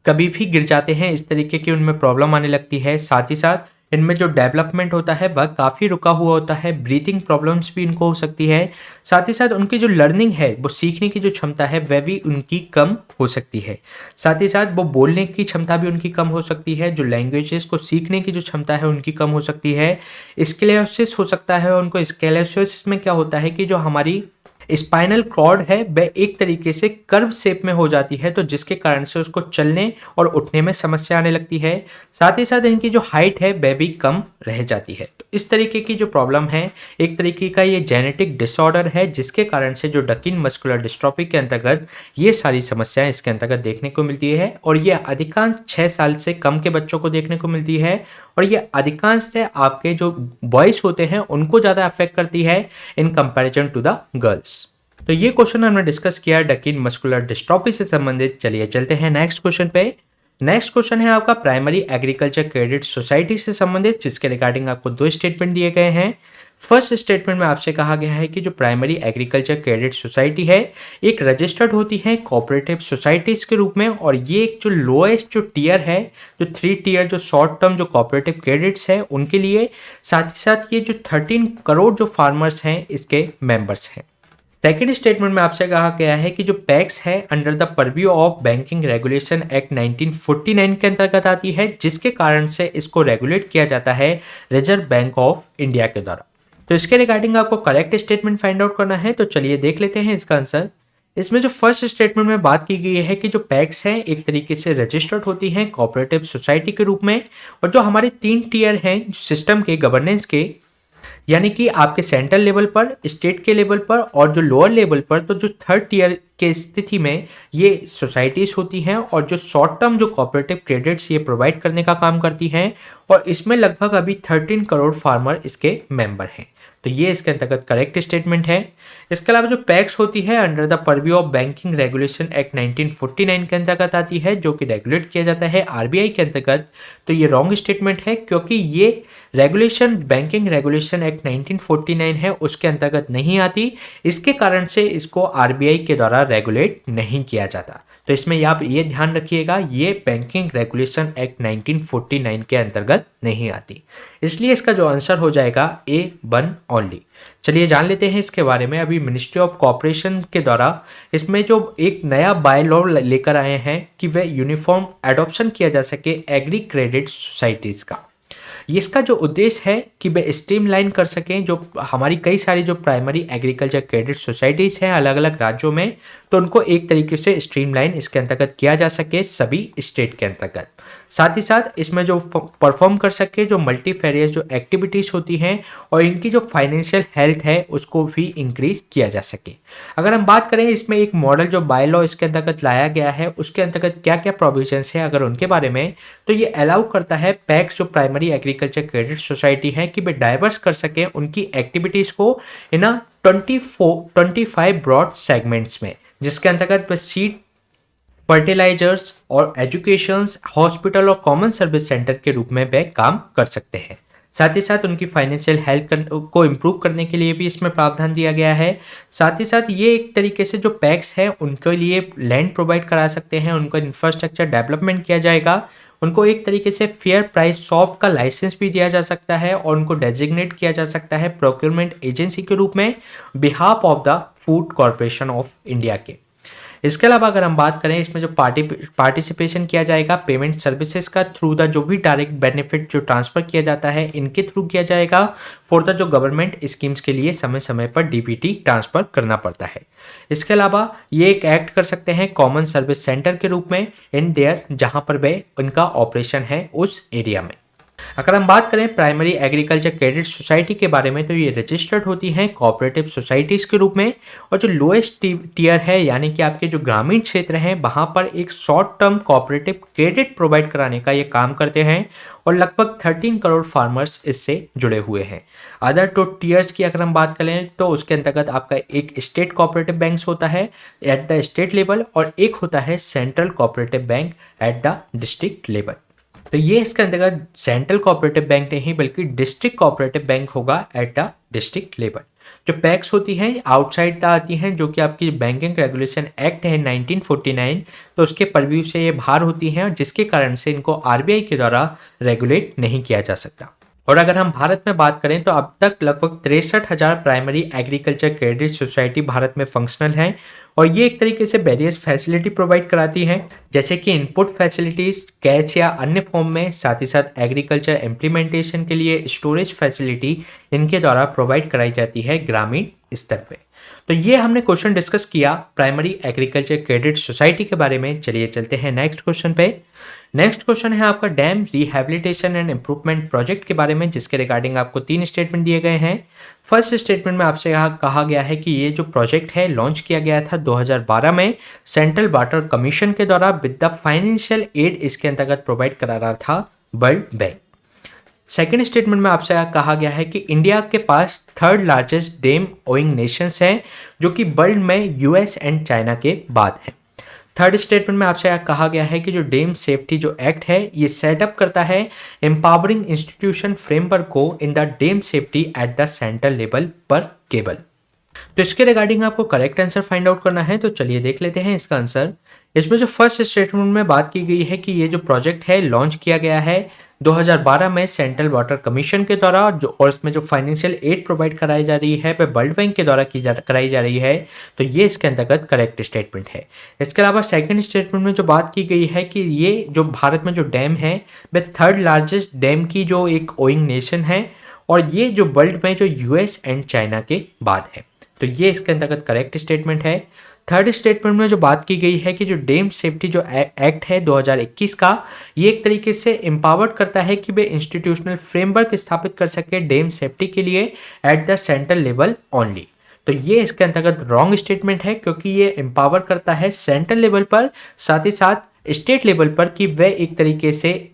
कभी भी गिर जाते हैं, इस तरीके की उनमें प्रॉब्लम आने लगती है। साथ ही साथ इनमें जो डेवलपमेंट होता है वह काफ़ी रुका हुआ होता है, ब्रीथिंग प्रॉब्लम्स भी इनको हो सकती है। साथ ही साथ उनकी जो लर्निंग है वो सीखने की जो क्षमता है वह भी उनकी कम हो सकती है। साथ ही साथ वो बोलने की क्षमता भी उनकी कम हो सकती है, जो लैंग्वेजेस को सीखने की जो क्षमता है उनकी कम हो सकती है। स्केलेसिस हो सकता है उनको। स्केलेसिस में क्या होता है कि जो हमारी स्पाइनल कॉर्ड है वह एक तरीके से कर्व शेप में हो जाती है, तो जिसके कारण से उसको चलने और उठने में समस्या आने लगती है। साथ ही साथ इनकी जो हाइट है वह भी कम रह जाती है। तो इस तरीके की जो प्रॉब्लम है एक तरीके का ये जेनेटिक डिसऑर्डर है, जिसके कारण से जो डकिन मस्कुलर डिस्ट्रॉफी के अंतर्गत ये सारी समस्याएं इसके अंतर्गत देखने को मिलती है, और ये अधिकांश 6 साल से कम के बच्चों को देखने को मिलती है, और ये अधिकांश आपके जो बॉयज होते हैं उनको ज़्यादा अफेक्ट करती है in comparison to the girls. तो ये क्वेश्चन हमने डिस्कस किया डकिन मस्कुलर डिस्ट्रॉफी से संबंधित। चलिए चलते हैं नेक्स्ट क्वेश्चन पे। नेक्स्ट क्वेश्चन है आपका प्राइमरी एग्रीकल्चर क्रेडिट सोसाइटी से संबंधित, जिसके रिगार्डिंग आपको दो स्टेटमेंट दिए गए हैं। फर्स्ट स्टेटमेंट में आपसे कहा गया है कि जो प्राइमरी एग्रीकल्चर क्रेडिट सोसाइटी है एक रजिस्टर्ड होती है कोऑपरेटिव सोसाइटीज के रूप में, और ये एक जो लोएस्ट जो टीयर है, जो 3 टीयर जो शॉर्ट टर्म जो कोऑपरेटिव क्रेडिट्स है उनके लिए, साथ ही साथ ये जो 13 करोड़ जो फार्मर्स हैं इसके मेंबर्स हैं। सेकेंड स्टेटमेंट में आपसे कहा गया है कि जो पैक्स है under the purview of banking regulation act 1949 के अंतर्गत आती है, जिसके कारण से इसको रेगुलेट किया जाता है रिजर्व बैंक ऑफ इंडिया के द्वारा। तो इसके रिगार्डिंग आपको करेक्ट स्टेटमेंट फाइंड आउट करना है, तो चलिए देख लेते हैं इसका आंसर। इसमें जो फर्स्ट स्टेटमेंट में बात की गई है कि जो पैक्स हैं एक तरीके से रजिस्टर्ड होती हैं कोऑपरेटिव सोसाइटी के रूप में, और जो हमारे 3 टीयर हैं सिस्टम के गवर्नेंस के, यानी कि आपके सेंट्रल लेवल पर, स्टेट के लेवल पर और जो लोअर लेवल पर, तो जो 3rd टीयर के स्थिति में ये सोसाइटीज़ होती हैं और जो शॉर्ट टर्म जो कोऑपरेटिव क्रेडिट्स ये प्रोवाइड करने का काम करती हैं, और इसमें लगभग अभी 13 करोड़ फार्मर इसके मेंबर हैं। तो ये इसके अंतर्गत करेक्ट स्टेटमेंट है। इसके अलावा जो पैक्स होती है under the purview of banking regulation act 1949 के अंतर्गत आती है, जो कि रेगुलेट किया जाता है आरबीआई के अंतर्गत। तो ये रॉन्ग स्टेटमेंट है, क्योंकि ये रेगुलेशन बैंकिंग रेगुलेशन एक्ट 1949 है उसके अंतर्गत नहीं आती, इसके कारण से इसको आरबीआई के द्वारा रेगुलेट नहीं किया जाता। तो इसमें आप ये ध्यान रखिएगा, ये बैंकिंग रेगुलेशन एक्ट 1949 के अंतर्गत नहीं आती, इसलिए इसका जो आंसर हो जाएगा A1 ओनली। चलिए जान लेते हैं इसके बारे में। अभी मिनिस्ट्री ऑफ कॉर्पोरेशन के द्वारा इसमें जो एक नया बाय लॉ लेकर आए हैं कि वह यूनिफॉर्म एडॉप्शन किया जा सके एग्री क्रेडिट सोसाइटीज़ का। इसका जो उद्देश्य है कि वे स्ट्रीमलाइन कर सकें जो हमारी कई सारी जो प्राइमरी एग्रीकल्चर क्रेडिट सोसाइटीज़ हैं अलग अलग राज्यों में, तो उनको एक तरीके से स्ट्रीमलाइन इसके अंतर्गत किया जा सके सभी स्टेट के अंतर्गत। साथ ही साथ इसमें जो परफॉर्म कर सके जो मल्टीफेरियस जो एक्टिविटीज़ होती हैं और इनकी जो फाइनेंशियल हेल्थ है उसको भी इंक्रीज किया जा सके। अगर हम बात करें इसमें एक मॉडल जो बाय लॉ इसके अंतर्गत लाया गया है उसके अंतर्गत क्या क्या प्रोविजंस है अगर उनके बारे में, तो ये अलाउ करता है पैक्स जो प्राइमरी एग्रीकल्चर क्रेडिट सोसाइटी है कि वे डाइवर्स कर सकें उनकी एक्टिविटीज़ को इन 25 ब्रॉड सेगमेंट्स में, जिसके अंतर्गत वे सीड फर्टिलाइजर्स और एजुकेशंस, हॉस्पिटल और कॉमन सर्विस सेंटर के रूप में वे काम कर सकते हैं। साथ ही साथ उनकी फाइनेंशियल हेल्थ को इम्प्रूव करने के लिए भी इसमें प्रावधान दिया गया है। साथ ही साथ ये एक तरीके से जो पैक्स है उनके लिए लैंड प्रोवाइड करा सकते हैं, उनका इंफ्रास्ट्रक्चर डेवलपमेंट किया जाएगा, उनको एक तरीके से फेयर प्राइस शॉप का लाइसेंस भी दिया जा सकता है और उनको डेजिग्नेट किया जा सकता है प्रोक्योरमेंट एजेंसी के रूप में behalf of the food corporation of India के। इसके अलावा अगर हम बात करें इसमें जो पार्टिसिपेशन किया जाएगा पेमेंट सर्विसेज का थ्रू द जो भी डायरेक्ट बेनिफिट जो ट्रांसफर किया जाता है इनके थ्रू किया जाएगा फॉर द जो गवर्नमेंट स्कीम्स के लिए समय समय पर डीबीटी ट्रांसफर करना पड़ता है। इसके अलावा ये एक एक्ट कर सकते हैं कॉमन सर्विस सेंटर के रूप में इन देयर जहां पर वे उनका ऑपरेशन है उस एरिया में। अगर हम बात करें प्राइमरी एग्रीकल्चर क्रेडिट सोसाइटी के बारे में, तो ये रजिस्टर्ड होती हैं कोऑपरेटिव सोसाइटीज़ के रूप में और जो लोएस्ट टीयर है यानी कि आपके जो ग्रामीण क्षेत्र हैं वहाँ पर एक short term cooperative credit provide कराने का ये काम करते हैं और लगभग 13 करोड़ फार्मर्स इससे जुड़े हुए हैं। अदर टू टीयर्स की अगर हम बात करें तो उसके अंतर्गत आपका एक स्टेट कोऑपरेटिव बैंक होता है एट द स्टेट लेवल और एक होता है central cooperative bank at the district level. तो ये इसके अंतर्गत सेंट्रल कोऑपरेटिव बैंक नहीं बल्कि डिस्ट्रिक्ट कोऑपरेटिव बैंक होगा एट द डिस्ट्रिक्ट लेवल। जो पैक्स होती हैं आउटसाइड आती हैं जो कि आपकी बैंकिंग रेगुलेशन एक्ट है 1949, तो उसके परव्यू से ये बाहर होती हैं जिसके कारण से इनको आरबीआई के द्वारा रेगुलेट नहीं किया जा सकता। और अगर हम भारत में बात करें तो अब तक लगभग 63,000 primary agriculture credit society Bharat में फंक्शनल हैं और ये एक तरीके से वेरियस फैसिलिटी प्रोवाइड कराती हैं जैसे कि इनपुट फैसिलिटीज़ कैश या अन्य फॉर्म में, साथ ही साथ एग्रीकल्चर इम्प्लीमेंटेशन के लिए स्टोरेज फैसिलिटी इनके द्वारा प्रोवाइड कराई जाती है ग्रामीण स्तर पे। तो ये हमने क्वेश्चन डिस्कस किया प्राइमरी एग्रीकल्चर क्रेडिट सोसाइटी के बारे में। चलिए चलते हैं नेक्स्ट क्वेश्चन पे। नेक्स्ट क्वेश्चन है आपका dam rehabilitation and improvement project के बारे में जिसके रिगार्डिंग आपको 3 स्टेटमेंट दिए गए हैं। फर्स्ट स्टेटमेंट में आपसे कहा गया है कि ये जो प्रोजेक्ट है लॉन्च किया गया था 2012 में सेंट्रल वाटर कमीशन के द्वारा विद द फाइनेंशियल एड इसके अंतर्गत प्रोवाइड करा रहा था वर्ल्ड बैंक। सेकेंड स्टेटमेंट में आपसे कहा गया है कि इंडिया के पास 3rd largest dam owing Nations हैं जो कि वर्ल्ड में यूएस एंड चाइना के बाद हैं। थर्ड स्टेटमेंट में आपसे कहा गया है कि जो डैम सेफ्टी जो एक्ट है ये सेटअप करता है एम्पावरिंग इंस्टीट्यूशन फ्रेमवर्क को in the dam safety at the central level पर केबल। तो इसके रिगार्डिंग आपको करेक्ट आंसर फाइंड आउट करना है, तो चलिए देख लेते हैं इसका आंसर। इसमें जो फर्स्ट स्टेटमेंट में बात की गई है कि ये जो प्रोजेक्ट है लॉन्च किया गया है 2012 में सेंट्रल वाटर कमीशन के द्वारा, और इसमें जो फाइनेंशियल एड प्रोवाइड कराई जा रही है वह वर्ल्ड बैंक के द्वारा कराई जा रही है। तो ये इसके अंतर्गत करेक्ट स्टेटमेंट है। इसके अलावा सेकंड स्टेटमेंट में जो बात की गई है कि ये जो भारत में जो डैम है वह थर्ड लार्जेस्ट डैम की जो एक ओइंग नेशन है, और ये जो वर्ल्ड में जो यूएस एंड चाइना के बाद है। तो ये इसके अंतर्गत करेक्ट स्टेटमेंट है। थर्ड स्टेटमेंट में जो बात की गई है कि जो डैम सेफ्टी जो एक्ट है 2021 का, ये एक तरीके से एम्पावर्ड करता है कि वे इंस्टीट्यूशनल फ्रेमवर्क स्थापित कर सके डैम सेफ्टी के लिए at the central level only. तो ये इसके अंतर्गत रॉन्ग स्टेटमेंट है, क्योंकि ये एम्पावर करता है सेंट्रल लेवल पर, साथ ही साथ स्टेट लेवल पर, कि वे एक तरीके से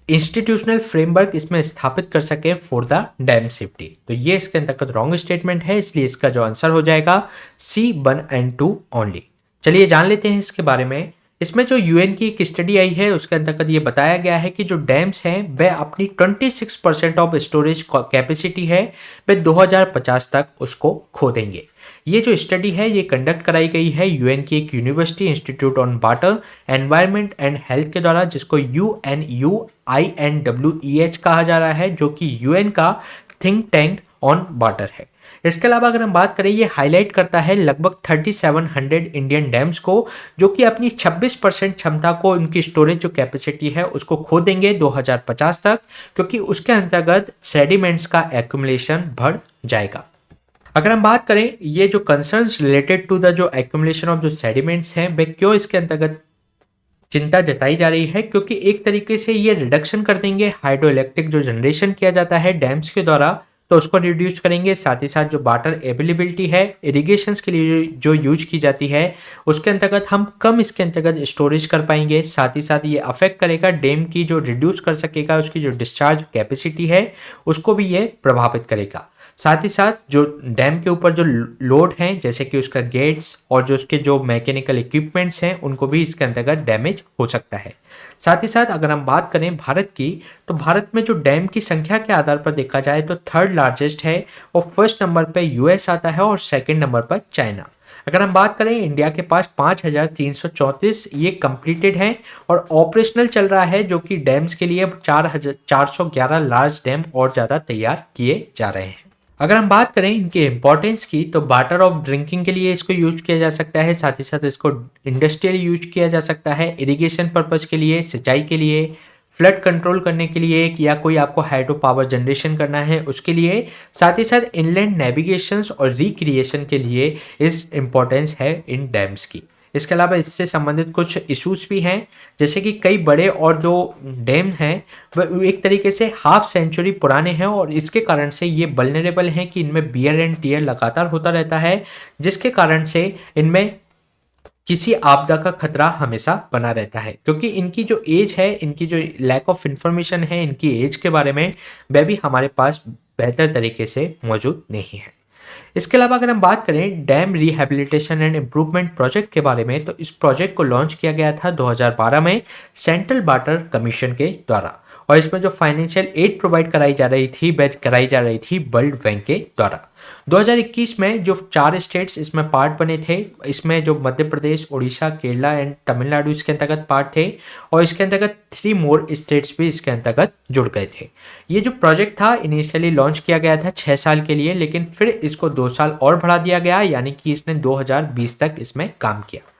इंस्टीट्यूशनल फ्रेमवर्क इसमें स्थापित कर सके फॉर द डैम सेफ्टी। तो ये इसके अंतर्गत रॉन्ग स्टेटमेंट है, इसलिए इसका जो आंसर हो जाएगा सी 1 एंड 2 ओनली। चलिए जान लेते हैं इसके बारे में। इसमें जो यूएन की एक स्टडी आई है उसके अंतर्गत ये बताया गया है कि जो डैम्स हैं वह अपनी 26% ऑफ स्टोरेज कैपेसिटी है वह 2050 तक उसको खो देंगे। ये जो स्टडी है ये कंडक्ट कराई गई है यूएन की एक university institute on water environment and health के द्वारा, जिसको UNUINWEH कहा जा रहा है, जो कि यूएन का थिंक टैंक ऑन वाटर है। इसके अलावा अगर हम बात करें, ये हाईलाइट करता है लगभग 3700 इंडियन डैम्स को, जो कि अपनी 26% क्षमता को, उनकी स्टोरेज जो कैपेसिटी है उसको खो देंगे 2050 तक, क्योंकि उसके अंतर्गत सेडिमेंट्स का एक्यूमुलेशन बढ़ जाएगा। अगर हम बात करें ये जो कंसर्न्स रिलेटेड टू द जो एक्यूमुलेशन ऑफ जो सेडिमेंट्स हैं वे क्यों इसके अंतर्गत चिंता जताई जा रही है, क्योंकि एक तरीके से ये रिडक्शन कर देंगे हाइड्रो इलेक्ट्रिक जो जनरेशन किया जाता है डैम्स के द्वारा, तो उसको रिड्यूस करेंगे। साथ ही साथ जो वाटर अवेलेबिलिटी है इरिगेशंस के लिए जो यूज की जाती है उसके अंतर्गत हम कम इसके अंतर्गत स्टोरेज कर पाएंगे। साथ ही साथ ये अफेक्ट करेगा डैम की जो रिड्यूस कर सकेगा, उसकी जो डिस्चार्ज कैपेसिटी है उसको भी ये प्रभावित करेगा। साथ ही साथ जो डैम के ऊपर जो लोड हैं, जैसे कि उसका गेट्स और जो उसके जो मैकेनिकल इक्विपमेंट्स हैं, उनको भी इसके अंतर्गत डैमेज हो सकता है। साथ ही साथ अगर हम बात करें भारत की, तो भारत में जो डैम की संख्या के आधार पर देखा जाए तो थर्ड लार्जेस्ट है, और फर्स्ट नंबर पे यूएस आता है और सेकंड नंबर पर चाइना। अगर हम बात करें इंडिया के पास 5334 ये कंप्लीटेड हैं और ऑपरेशनल चल रहा है, जो कि डैम्स के लिए 4411 लार्ज डैम और ज़्यादा तैयार किए जा रहे हैं। अगर हम बात करें इनके इम्पोर्टेंस की, तो वाटर ऑफ ड्रिंकिंग के लिए इसको यूज किया जा सकता है, साथ ही साथ इसको इंडस्ट्रियल यूज किया जा सकता है, इरिगेशन पर्पस के लिए, सिंचाई के लिए, फ्लड कंट्रोल करने के लिए, या कोई आपको हाइड्रो पावर जनरेशन करना है उसके लिए, साथ ही साथ इनलैंड नेविगेशंस और रिक्रिएशन के लिए इस इम्पोर्टेंस है इन डैम्स की। इसके अलावा इससे संबंधित कुछ इश्यूज भी हैं, जैसे कि कई बड़े और जो डैम हैं वह एक तरीके से हाफ सेंचुरी पुराने हैं, और इसके कारण से ये वल्नरेबल हैं कि इनमें बियर एंड टीयर लगातार होता रहता है, जिसके कारण से इनमें किसी आपदा का खतरा हमेशा बना रहता है, क्योंकि इनकी जो एज है, इनकी जो लैक ऑफ इंफॉर्मेशन है इनकी एज के बारे में, वह भी हमारे पास बेहतर तरीके से मौजूद नहीं है। इसके अलावा अगर हम बात करें dam rehabilitation and improvement project के बारे में, तो इस प्रोजेक्ट को लॉन्च किया गया था 2012 में सेंट्रल वाटर कमीशन के द्वारा, और इसमें जो फाइनेंशियल एड प्रोवाइड कराई जा रही थी वर्ल्ड बैंक के द्वारा। 2021 में जो 4 स्टेट्स इसमें पार्ट बने थे, इसमें जो मध्य प्रदेश, उड़ीसा, केरला एंड तमिलनाडु इसके अंतर्गत पार्ट थे, और इसके अंतर्गत 3 मोर स्टेट्स भी इसके अंतर्गत जुड़ गए थे। ये जो प्रोजेक्ट था इनिशियली लॉन्च किया गया था 6 साल के लिए, लेकिन फिर इसको 2 साल और बढ़ा दिया गया, यानी कि इसने 2020 तक इसमें काम किया।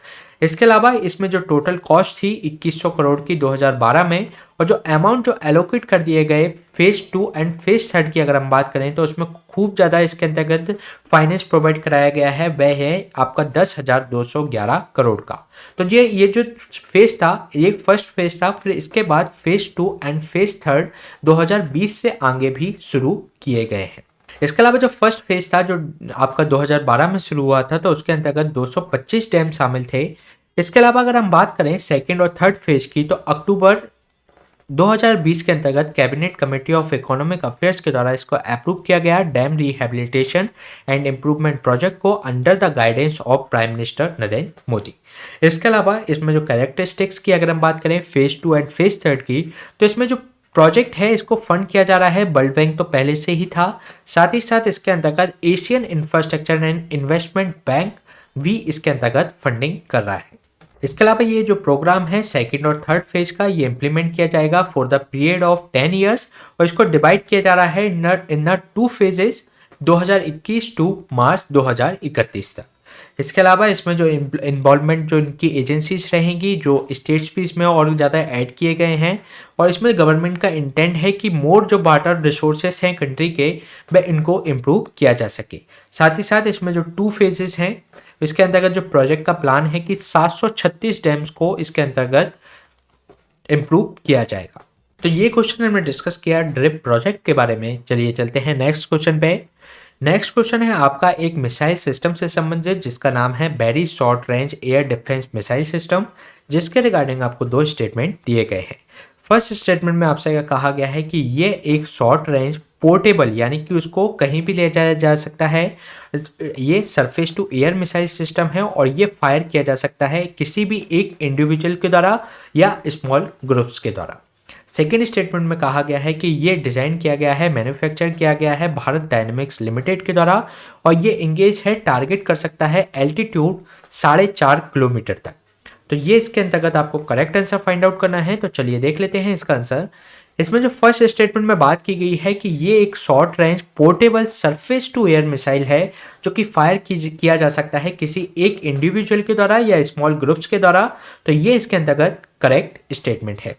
इसके अलावा इसमें जो टोटल कॉस्ट थी 2100 करोड़ की 2012 में, और जो अमाउंट जो एलोकेट कर दिए गए फेज 2 एंड फेज 3 की अगर हम बात करें, तो उसमें खूब ज़्यादा इसके अंतर्गत फाइनेंस प्रोवाइड कराया गया है, वह है आपका 10,211 करोड़ का। तो ये जो फेज था ये फर्स्ट फेज था, फिर इसके बाद फेज 2 एंड फेज 3 2020 से आगे भी शुरू किए गए हैं। इसके अलावा जो फर्स्ट फेज था जो आपका 2012 में शुरू हुआ था, तो उसके अंतर्गत 225 डैम शामिल थे। इसके अलावा अगर हम बात करें सेकंड और थर्ड फेज की, तो अक्टूबर 2020 के अंतर्गत cabinet committee of economic affairs के द्वारा इसको अप्रूव किया गया dam rehabilitation and improvement project को under the guidance of prime minister Narendra Modi. इसके अलावा इसमें जो कैरेक्टरिस्टिक्स की अगर हम बात करें फेज 2 एंड फेज 3 की, तो इसमें जो प्रोजेक्ट है इसको फंड किया जा रहा है, वर्ल्ड बैंक तो पहले से ही था, साथ ही साथ इसके अंतर्गत Asian infrastructure and investment bank भी इसके अंतर्गत फंडिंग कर रहा है। इसके अलावा ये जो प्रोग्राम है सेकंड और थर्ड फेज का, ये इंप्लीमेंट किया जाएगा for the period of 10 years और इसको डिवाइड किया जा रहा है इन द 2 फेजेस 2021 टू मार्च 2031 तक। इसके अलावा इसमें जो इन्वॉल्वमेंट जो इनकी एजेंसीज रहेंगी, जो स्टेट्स भी इसमें और ज़्यादा ऐड किए गए हैं और इसमें गवर्नमेंट का इंटेंट है कि मोर जो वाटर रिसोर्सेस हैं कंट्री के वह इनको इम्प्रूव किया जा सके। साथ ही साथ इसमें जो 2 फेजेस हैं इसके अंतर्गत जो प्रोजेक्ट का प्लान है कि 736 डैम्स को इसके अंतर्गत इम्प्रूव किया जाएगा। तो ये क्वेश्चन हमने डिस्कस किया ड्रिप प्रोजेक्ट के बारे में। चलिए चलते हैं नेक्स्ट क्वेश्चन पे। नेक्स्ट क्वेश्चन है आपका एक मिसाइल सिस्टम से संबंधित जिसका नाम है very short range air defence missile system, जिसके रिगार्डिंग आपको 2 स्टेटमेंट दिए गए हैं। फर्स्ट स्टेटमेंट में आपसे कहा गया है कि ये एक शॉर्ट रेंज पोर्टेबल यानी कि उसको कहीं भी ले जाया जा सकता है, ये surface to air missile system है और ये फायर किया जा सकता है किसी भी एक इंडिविजुअल के द्वारा या स्मॉल ग्रुप्स के द्वारा। सेकेंड स्टेटमेंट में कहा गया है कि ये डिज़ाइन किया गया है, मैन्युफैक्चर किया गया है भारत डायनेमिक्स लिमिटेड के द्वारा और ये इंगेज है, टारगेट कर सकता है एल्टीट्यूड 4.5 किलोमीटर तक। तो ये इसके अंतर्गत आपको करेक्ट आंसर फाइंड आउट करना है। तो चलिए देख लेते हैं इसका आंसर। इसमें जो फर्स्ट स्टेटमेंट में बात की गई है कि ये एक short range portable surface to air missile है जो कि फायर किया जा सकता है किसी एक इंडिविजुअल के द्वारा या स्मॉल ग्रुप्स के द्वारा। तो ये इसके अंतर्गत करेक्ट स्टेटमेंट है।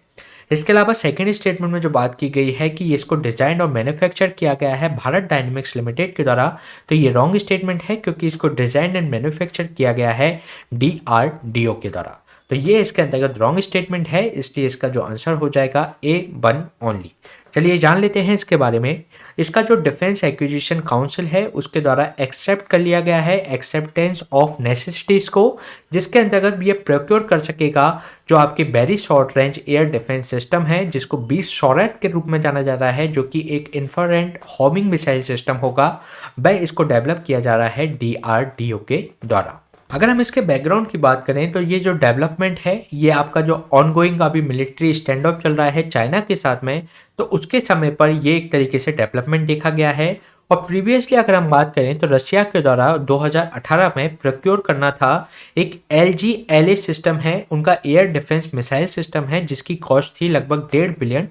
इसके अलावा सेकेंड स्टेटमेंट में जो बात की गई है कि इसको डिजाइन और मैन्युफैक्चर किया गया है भारत डायनेमिक्स लिमिटेड के द्वारा, तो ये रॉन्ग स्टेटमेंट है क्योंकि इसको डिजाइन एंड मैन्युफैक्चर किया गया है DRDO के द्वारा। तो ये इसके अंतर्गत रॉन्ग स्टेटमेंट है, इसलिए इसका जो आंसर हो जाएगा A1 ओनली। चलिए जान लेते हैं इसके बारे में। इसका जो डिफेंस एक्विजिशन काउंसिल है उसके द्वारा एक्सेप्ट कर लिया गया है एक्सेप्टेंस ऑफ नेसेसिटीज को, जिसके अंतर्गत ये प्रोक्योर कर सकेगा जो आपके very short range air defence system है जिसको 20 शॉरेट के रूप में जाना जा रहा है, जो कि एक इंफ्रारेड होमिंग मिसाइल सिस्टम होगा। वह इसको डेवलप किया जा रहा है DRDO के द्वारा। अगर हम इसके बैकग्राउंड की बात करें तो ये जो डेवलपमेंट है ये आपका जो ऑनगोइंग अभी मिलिट्री स्टैंड ऑफ चल रहा है चाइना के साथ में, तो उसके समय पर ये एक तरीके से डेवलपमेंट देखा गया है। और प्रीवियसली अगर हम बात करें तो रसिया के द्वारा 2018 में प्रोक्योर करना था एक LGLA सिस्टम है, उनका एयर डिफेंस मिसाइल सिस्टम है जिसकी कॉस्ट थी लगभग $1.5 बिलियन।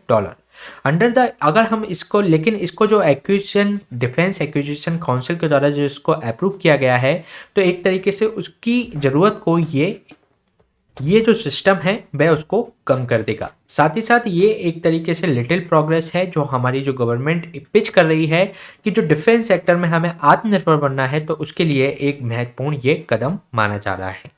अंडर द अगर हम इसको लेकिन इसको जो एक्विजिशन डिफेंस एक्विजिशन काउंसिल के द्वारा जो इसको अप्रूव किया गया है, तो एक तरीके से उसकी ज़रूरत को ये जो सिस्टम है वह उसको कम कर देगा। साथ ही साथ ये एक तरीके से लिटिल प्रोग्रेस है जो हमारी जो गवर्नमेंट पिच कर रही है कि जो डिफेंस सेक्टर में हमें आत्मनिर्भर बनना है, तो उसके लिए एक महत्वपूर्ण ये कदम माना जा रहा है।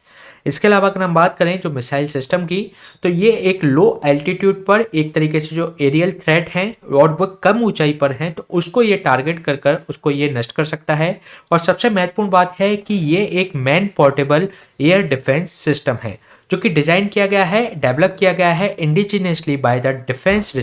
इसके अलावा अगर हम बात करें जो मिसाइल सिस्टम की, तो ये एक लो एल्टीट्यूड पर एक तरीके से जो एरियल थ्रेट हैं और वो कम ऊंचाई पर हैं, तो उसको ये टारगेट कर कर उसको ये नष्ट कर सकता है। और सबसे महत्वपूर्ण बात है कि ये एक man portable air defence system है जो कि डिज़ाइन किया गया है, डेवलप किया गया है indigenously by the defence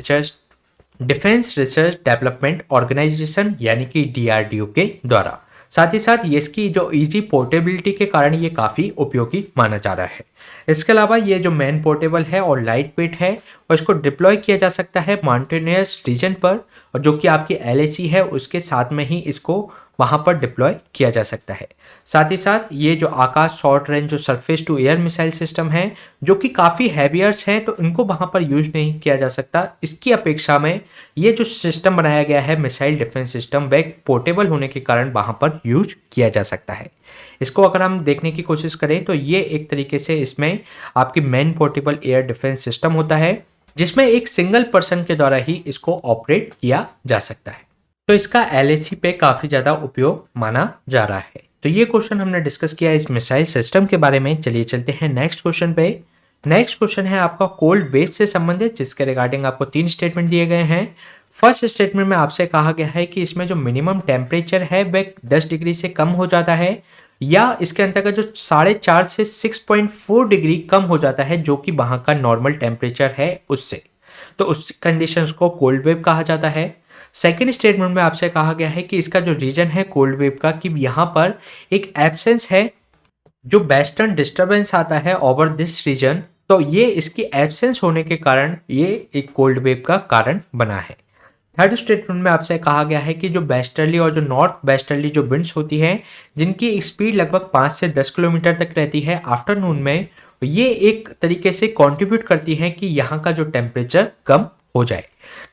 research development organisation यानी कि DRDO के द्वारा। साथ ही साथ ये इसकी जो इजी पोर्टेबिलिटी के कारण ये काफ़ी उपयोगी माना जा रहा है। इसके अलावा ये जो मैन पोर्टेबल है और लाइट वेट है और इसको डिप्लॉय किया जा सकता है माउंटेनियस रीजन पर, और जो कि आपकी LAC है उसके साथ में ही इसको वहाँ पर डिप्लॉय किया जा सकता है। साथ ही साथ ये जो आकाश शॉर्ट रेंज जो surface to air missile system है जो कि काफ़ी हैवियर्स हैं, तो इनको वहाँ पर यूज नहीं किया जा सकता। इसकी अपेक्षा में ये जो सिस्टम बनाया गया है मिसाइल डिफेंस सिस्टम, वह पोर्टेबल होने के कारण वहाँ पर यूज किया जा सकता है। इसको अगर हम देखने की कोशिश करें तो ये एक तरीके से इसमें आपकी man portable air defence system होता है जिसमें एक सिंगल पर्सन के द्वारा ही इसको ऑपरेट किया जा सकता है। तो इसका LAC पे काफ़ी ज़्यादा उपयोग माना जा रहा है। तो ये क्वेश्चन हमने डिस्कस किया इस मिसाइल सिस्टम के बारे में। चलिए चलते हैं नेक्स्ट क्वेश्चन पे। नेक्स्ट क्वेश्चन है आपका कोल्ड वेव से संबंधित, जिसके रिगार्डिंग आपको 3 स्टेटमेंट दिए गए हैं। फर्स्ट स्टेटमेंट में आपसे कहा गया है कि इसमें जो मिनिमम टेम्परेचर है वह 10 डिग्री से कम हो जाता है, या इसके अंतर्गत जो 4.5 से 6.4 डिग्री कम हो जाता है जो कि वहाँ का नॉर्मल टेम्परेचर है उससे। तो उस कंडीशंस को कोल्ड वेव कहा जाता है। सेकेंड स्टेटमेंट में आपसे कहा गया है कि इसका जो रीजन है कोल्ड वेव का, कि यहाँ पर एक एब्सेंस है, जो वेस्टर्न डिस्टरबेंस आता है ओवर दिस रीजन, तो ये इसकी एब्सेंस होने के कारण ये एक कोल्ड वेव का कारण बना है। थर्ड स्टेटमेंट में आपसे कहा गया है कि जो वेस्टर्ली और जो नॉर्थ वेस्टर्ली जो विंड्स होती हैं, जिनकी स्पीड लगभग 5 से 10 किलोमीटर तक रहती है आफ्टरनून में, ये एक तरीके से कंट्रीब्यूट करती हैं कि यहाँ का जो टेम्परेचर कम हो जाए।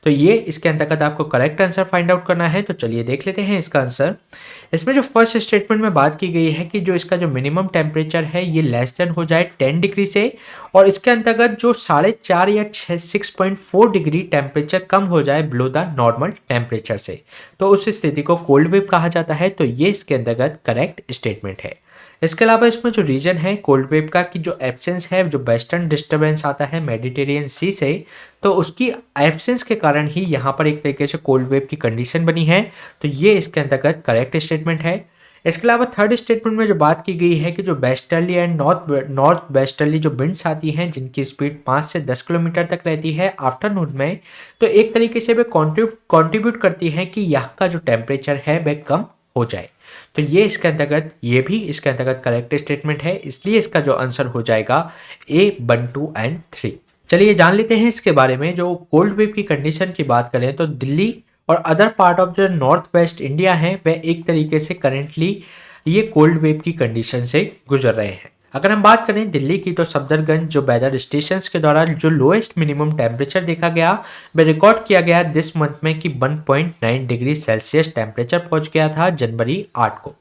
तो ये इसके अंतर्गत आपको करेक्ट आंसर फाइंड आउट करना है। तो चलिए देख लेते हैं इसका आंसर। इसमें जो फर्स्ट स्टेटमेंट में बात की गई है कि जो इसका जो मिनिमम टेम्परेचर है ये लेस देन हो जाए 10 डिग्री से, और इसके अंतर्गत जो 4.5 या 6.4 डिग्री टेम्परेचर कम हो जाए बिलो द नॉर्मल टेम्परेचर से, तो उस स्थिति को कोल्ड वेव कहा जाता है। तो ये इसके अंतर्गत करेक्ट स्टेटमेंट है। इसके अलावा इसमें जो रीजन है कोल्ड वेव का, कि जो एब्सेंस है, जो वेस्टर्न डिस्टरबेंस आता है मेडिटेरियन सी से, तो उसकी एब्सेंस के कारण ही यहाँ पर एक तरीके से कोल्ड वेव की कंडीशन बनी है। तो ये इसके अंतर्गत करेक्ट स्टेटमेंट है। इसके अलावा थर्ड स्टेटमेंट में जो बात की गई है कि जो वेस्टर्ली एंड नॉर्थ वेस्टर्ली जो विंड्स आती हैं, जिनकी स्पीड 5 से 10 किलोमीटर तक रहती है आफ्टरनून में, तो एक तरीके से वे कॉन्ट्रीब्यूट करती हैं कि यहाँ का जो टेम्परेचर है वह कम हो जाए। तो ये इसके अंतर्गत, ये भी इसके अंतर्गत करेक्ट स्टेटमेंट है, इसलिए इसका जो आंसर हो जाएगा A 1, 2 एंड 3। चलिए जान लेते हैं इसके बारे में। जो कोल्ड वेव की कंडीशन की बात करें तो दिल्ली और अदर पार्ट ऑफ जो नॉर्थ वेस्ट इंडिया है वह एक तरीके से करेंटली ये कोल्ड वेव की कंडीशन से गुजर रहे हैं। अगर हम बात करें दिल्ली की, तो सफदरगंज जो वेदर स्टेशंस के द्वारा जो लोएस्ट मिनिमम टेम्परेचर देखा गया वह रिकॉर्ड किया गया दिस मंथ में कि 1.9 डिग्री सेल्सियस टेम्परेचर पहुंच गया था जनवरी 8 को।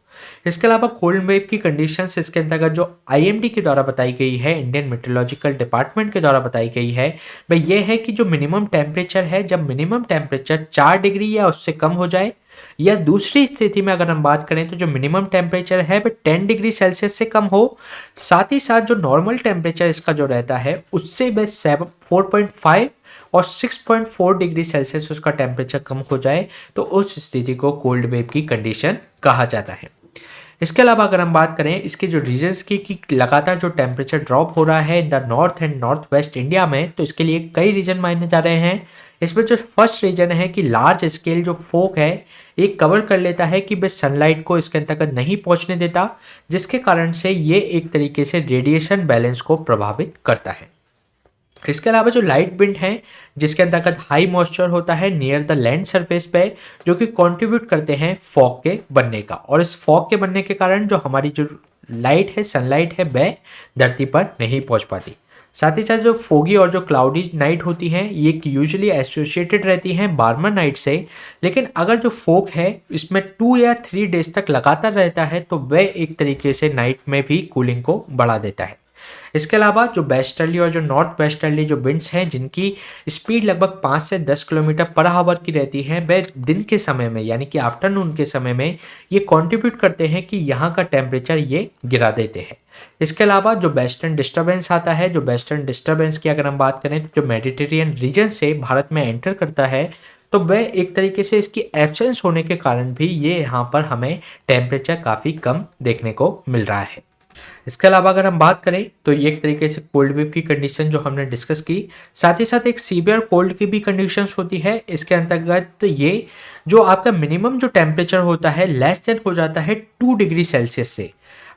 इसके अलावा कोल्ड वेव की कंडीशंस इसके अंतर्गत जो आईएमडी के द्वारा बताई गई है, इंडियन मेट्रोलॉजिकल डिपार्टमेंट के द्वारा बताई गई है, वह यह है कि जो मिनिमम टेम्परेचर है, जब मिनिमम टेम्परेचर 4 डिग्री या उससे कम हो जाए, या दूसरी स्थिति में अगर हम बात करें तो जो मिनिमम टेम्परेचर है वह 10 डिग्री सेल्सियस से कम हो, साथ ही साथ जो नॉर्मल टेम्परेचर इसका जो रहता है उससे वह 4.5 और 6.4 डिग्री सेल्सियस उसका टेम्परेचर कम हो जाए, तो उस स्थिति को कोल्ड वेव की कंडीशन कहा जाता है। इसके अलावा अगर हम बात करें इसके जो रीजन्स की कि लगातार जो टेम्परेचर ड्रॉप हो रहा है in the north and north west India में, तो इसके लिए कई रीजन माने जा रहे हैं। इसमें जो फर्स्ट रीजन है कि लार्ज स्केल जो फोक है एक कवर कर लेता है कि वह सनलाइट को इसके अंतर्गत नहीं पहुंचने देता, जिसके कारण से ये एक तरीके से रेडिएशन बैलेंस को प्रभावित करता है। इसके अलावा जो लाइट विंड है जिसके अंतर्गत हाई मॉइस्चर होता है नियर द लैंड सरफेस पे, जो कि कंट्रीब्यूट करते हैं फॉग के बनने का, और इस फॉग के बनने के कारण जो हमारी जो लाइट है, सनलाइट है, वह धरती पर नहीं पहुंच पाती। साथ ही साथ जो फोगी और जो क्लाउडी नाइट होती हैं ये यूजुअली एसोसिएटेड रहती हैं बार्मर नाइट से, लेकिन अगर जो फोग है इसमें 2 या 3 डेज तक लगातार रहता है तो वह एक तरीके से नाइट में भी कूलिंग को बढ़ा देता है। इसके अलावा जो वेस्टर्ली और जो नॉर्थ वेस्टर्ली जो विंड्स हैं जिनकी स्पीड लगभग 5 से 10 किलोमीटर पर आवर की रहती है, वह दिन के समय में यानी कि आफ्टरनून के समय में ये कंट्रीब्यूट करते हैं कि यहाँ का टेम्परेचर ये गिरा देते हैं। इसके अलावा जो वेस्टर्न डिस्टर्बेंस आता है, जो वेस्टर्न डिस्टर्बेंस की अगर हम बात करें तो जो मेडिटेरियन रीजन से भारत में एंटर करता है, तो वह एक तरीके से इसकी एब्सेंस होने के कारण भी ये यहाँ पर हमें टेम्परेचर काफ़ी कम देखने को मिल रहा है। इसके अलावा अगर हम बात करें तो ये एक तरीके से कोल्ड वेव की कंडीशन जो हमने डिस्कस की, साथ ही साथ एक सीवियर कोल्ड की भी कंडीशंस होती है। इसके अंतर्गत तो ये जो आपका मिनिमम जो टेम्परेचर होता है लेस देन हो जाता है 2 डिग्री सेल्सियस से,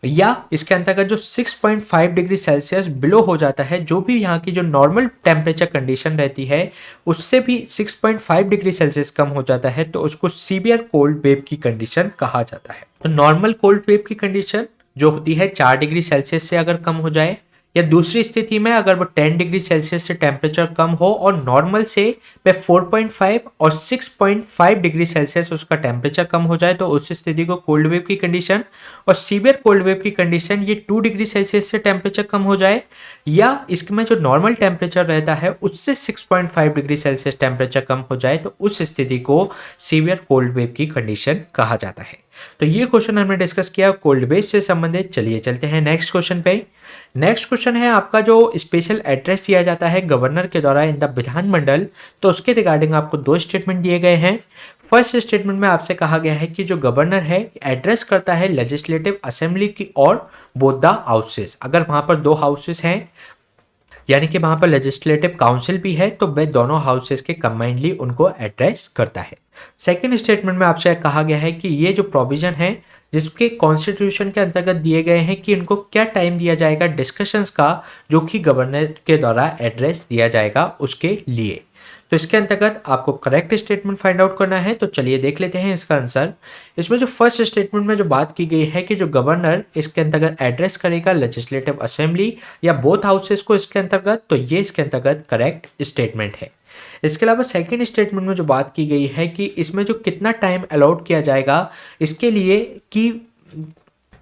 या इसके अंतर्गत जो 6.5 डिग्री सेल्सियस बिलो हो जाता है, जो भी यहाँ की जो नॉर्मल टेम्परेचर कंडीशन रहती है उससे भी 6.5 डिग्री सेल्सियस कम हो जाता है, तो उसको सीवियर कोल्ड वेव की कंडीशन कहा जाता है। तो नॉर्मल कोल्ड वेव की कंडीशन जो होती है 4 डिग्री सेल्सियस से अगर कम हो जाए, या दूसरी स्थिति में अगर वो 10 डिग्री सेल्सियस से टेम्परेचर कम हो और नॉर्मल से वह 4.5 और 6.5 डिग्री सेल्सियस उसका टेम्परेचर कम हो जाए, तो उस स्थिति को कोल्ड वेव की कंडीशन, और सीवियर कोल्ड वेव की कंडीशन ये 2 डिग्री सेल्सियस से टेम्परेचर कम हो जाए, या इसमें जो नॉर्मल टेम्परेचर रहता है उससे 6.5 डिग्री सेल्सियस टेम्परेचर कम हो जाए, तो उस स्थिति को सीवियर कोल्ड वेव की कंडीशन कहा जाता है। तो ये क्वेश्चन हमने डिस्कस किया कोल्ड वेव से संबंधित। चलिए चलते हैं नेक्स्ट क्वेश्चन पे। नेक्स्ट क्वेश्चन है आपका जो स्पेशल एड्रेस दिया जाता है गवर्नर के द्वारा इन द विधानमंडल, तो उसके रिगार्डिंग आपको 2 स्टेटमेंट दिए गए हैं। फर्स्ट स्टेटमेंट में आपसे कहा गया है कि जो गवर्नर है एड्रेस करता है लेजिस्लेटिव असेंबली की और बोथ द हाउसेस, अगर वहां पर 2 हाउसेस हैं यानी कि वहाँ पर लेजिस्लेटिव काउंसिल भी है, तो वह दोनों हाउसेस के कंबाइंडली उनको एड्रेस करता है। सेकेंड स्टेटमेंट में आपसे कहा गया है कि ये जो प्रोविजन है जिसके कॉन्स्टिट्यूशन के अंतर्गत दिए गए हैं कि इनको क्या टाइम दिया जाएगा डिस्कशंस का, जो कि गवर्नर के द्वारा एड्रेस दिया जाएगा उसके लिए। तो इसके अंतर्गत आपको करेक्ट स्टेटमेंट फाइंड आउट करना है। तो चलिए देख लेते हैं इसका आंसर। इसमें जो फर्स्ट स्टेटमेंट में जो बात की गई है कि जो गवर्नर इसके अंतर्गत एड्रेस करेगा लेजिस्लेटिव असेंबली या बोथ हाउसेस को इसके अंतर्गत, तो ये इसके अंतर्गत करेक्ट स्टेटमेंट है। इसके अलावा सेकंड स्टेटमेंट में जो बात की गई है कि इसमें जो कितना टाइम अलॉट किया जाएगा इसके लिए कि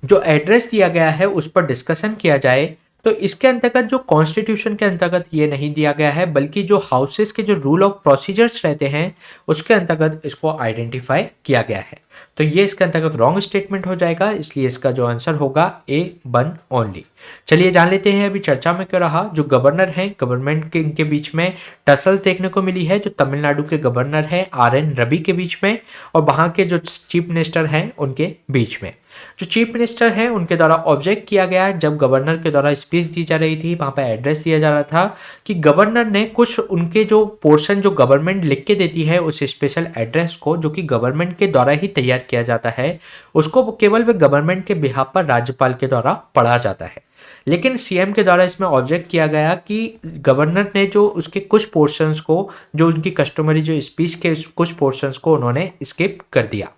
जो एड्रेस दिया गया है उस पर डिस्कशन किया जाए, तो इसके अंतर्गत जो कॉन्स्टिट्यूशन के अंतर्गत ये नहीं दिया गया है, बल्कि जो हाउसेस के जो रूल ऑफ प्रोसीजर्स रहते हैं उसके अंतर्गत इसको आइडेंटिफाई किया गया है। तो ये इसके अंतर्गत रॉन्ग स्टेटमेंट हो जाएगा, इसलिए इसका जो आंसर होगा A1 ओनली। चलिए जान लेते हैं अभी चर्चा में क्या रहा। जो गवर्नर हैं गवर्नमेंट के इनके बीच में टसल्स देखने को मिली है, जो तमिलनाडु के गवर्नर हैं RN रवि के बीच में और वहाँ के जो चीफ मिनिस्टर हैं उनके बीच में। जो चीफ मिनिस्टर हैं उनके द्वारा ऑब्जेक्ट किया गया जब गवर्नर के द्वारा स्पीच दी जा रही थी, वहाँ पर एड्रेस दिया जा रहा था कि गवर्नर ने कुछ उनके जो पोर्शन जो गवर्नमेंट लिख के देती है उस स्पेशल एड्रेस को, जो कि गवर्नमेंट के द्वारा ही तैयार किया जाता है, उसको केवल वे गवर्नमेंट के बिहाफ पर राज्यपाल के द्वारा पढ़ा जाता है। लेकिन सीएम के द्वारा इसमें ऑब्जेक्ट किया गया कि गवर्नर ने जो उसके कुछ पोर्शंस को, जो उनकी कस्टमरी जो स्पीच के कुछ पोर्शंस को उन्होंने स्किप कर दिया।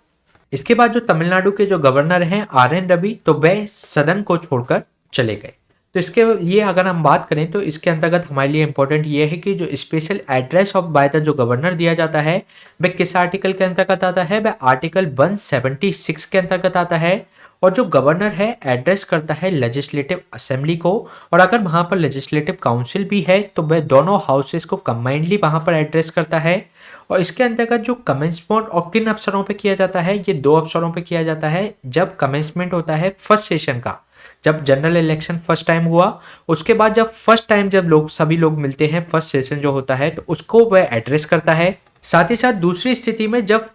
इसके बाद जो तमिलनाडु के जो गवर्नर हैं RN रवि, तो वह सदन को छोड़कर चले गए। तो इसके लिए अगर हम बात करें तो इसके अंतर्गत हमारे लिए इंपॉर्टेंट ये है कि जो special address of by the जो गवर्नर दिया जाता है वह किस आर्टिकल के अंतर्गत आता है, वह आर्टिकल 176 के अंतर्गत आता है। और जो गवर्नर है एड्रेस करता है लेजिस्लेटिव असेंबली को, और अगर वहाँ पर लेजिस्लेटिव काउंसिल भी है तो वह दोनों हाउसेस को कंबाइंडली वहाँ पर एड्रेस करता है। और इसके अंतर्गत जो कमेंसमेंट और किन अवसरों पे किया जाता है, ये 2 अवसरों पे किया जाता है। जब कमेंसमेंट होता है फर्स्ट सेशन का, जब जनरल इलेक्शन फर्स्ट टाइम हुआ, उसके बाद जब फर्स्ट टाइम जब लोग सभी लोग मिलते हैं फर्स्ट सेशन जो होता है, तो उसको वह एड्रेस करता है। साथ ही साथ दूसरी स्थिति में जब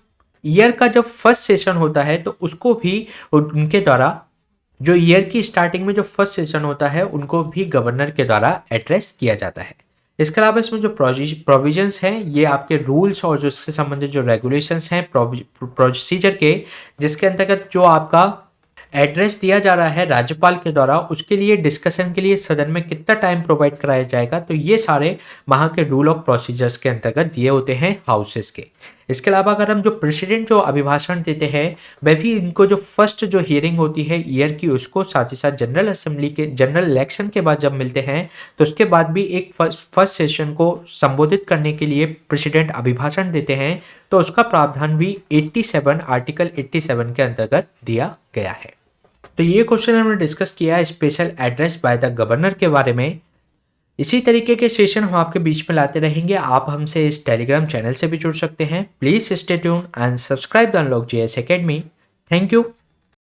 ईयर का जब फर्स्ट सेशन होता है तो उसको भी उनके द्वारा, जो ईयर की स्टार्टिंग में जो फर्स्ट सेशन होता है उनको भी गवर्नर के द्वारा एड्रेस किया जाता है। इसके अलावा इसमें जो प्रोविजंस हैं ये आपके रूल्स और जो इससे संबंधित जो रेगुलेशंस हैं प्रोसीजर के, जिसके अंतर्गत जो आपका एड्रेस दिया जा रहा है राज्यपाल के द्वारा, उसके लिए डिस्कशन के लिए सदन में कितना टाइम प्रोवाइड कराया जाएगा, तो ये सारे वहाँ के रूल ऑफ प्रोसीजर्स के अंतर्गत दिए होते हैं हाउसेस के। इसके अलावा अगर हम जो प्रेसिडेंट जो अभिभाषण देते हैं वह भी इनको जो फर्स्ट जो हियरिंग होती है ईयर की उसको, साथ ही साथ जनरल असेंबली के जनरल इलेक्शन के बाद जब मिलते हैं तो उसके बाद भी एक फर्स्ट सेशन को संबोधित करने के लिए प्रेसिडेंट अभिभाषण देते हैं, तो उसका प्रावधान भी 87 आर्टिकल 87 के अंतर्गत दिया गया है। तो ये क्वेश्चन हमने डिस्कस किया special address by the governor के बारे में। इसी तरीके के सेशन हम आपके बीच में लाते रहेंगे। आप हमसे इस टेलीग्राम चैनल से भी जुड़ सकते हैं। Please stay tune and subscribe the unlock GS academy. Thank you.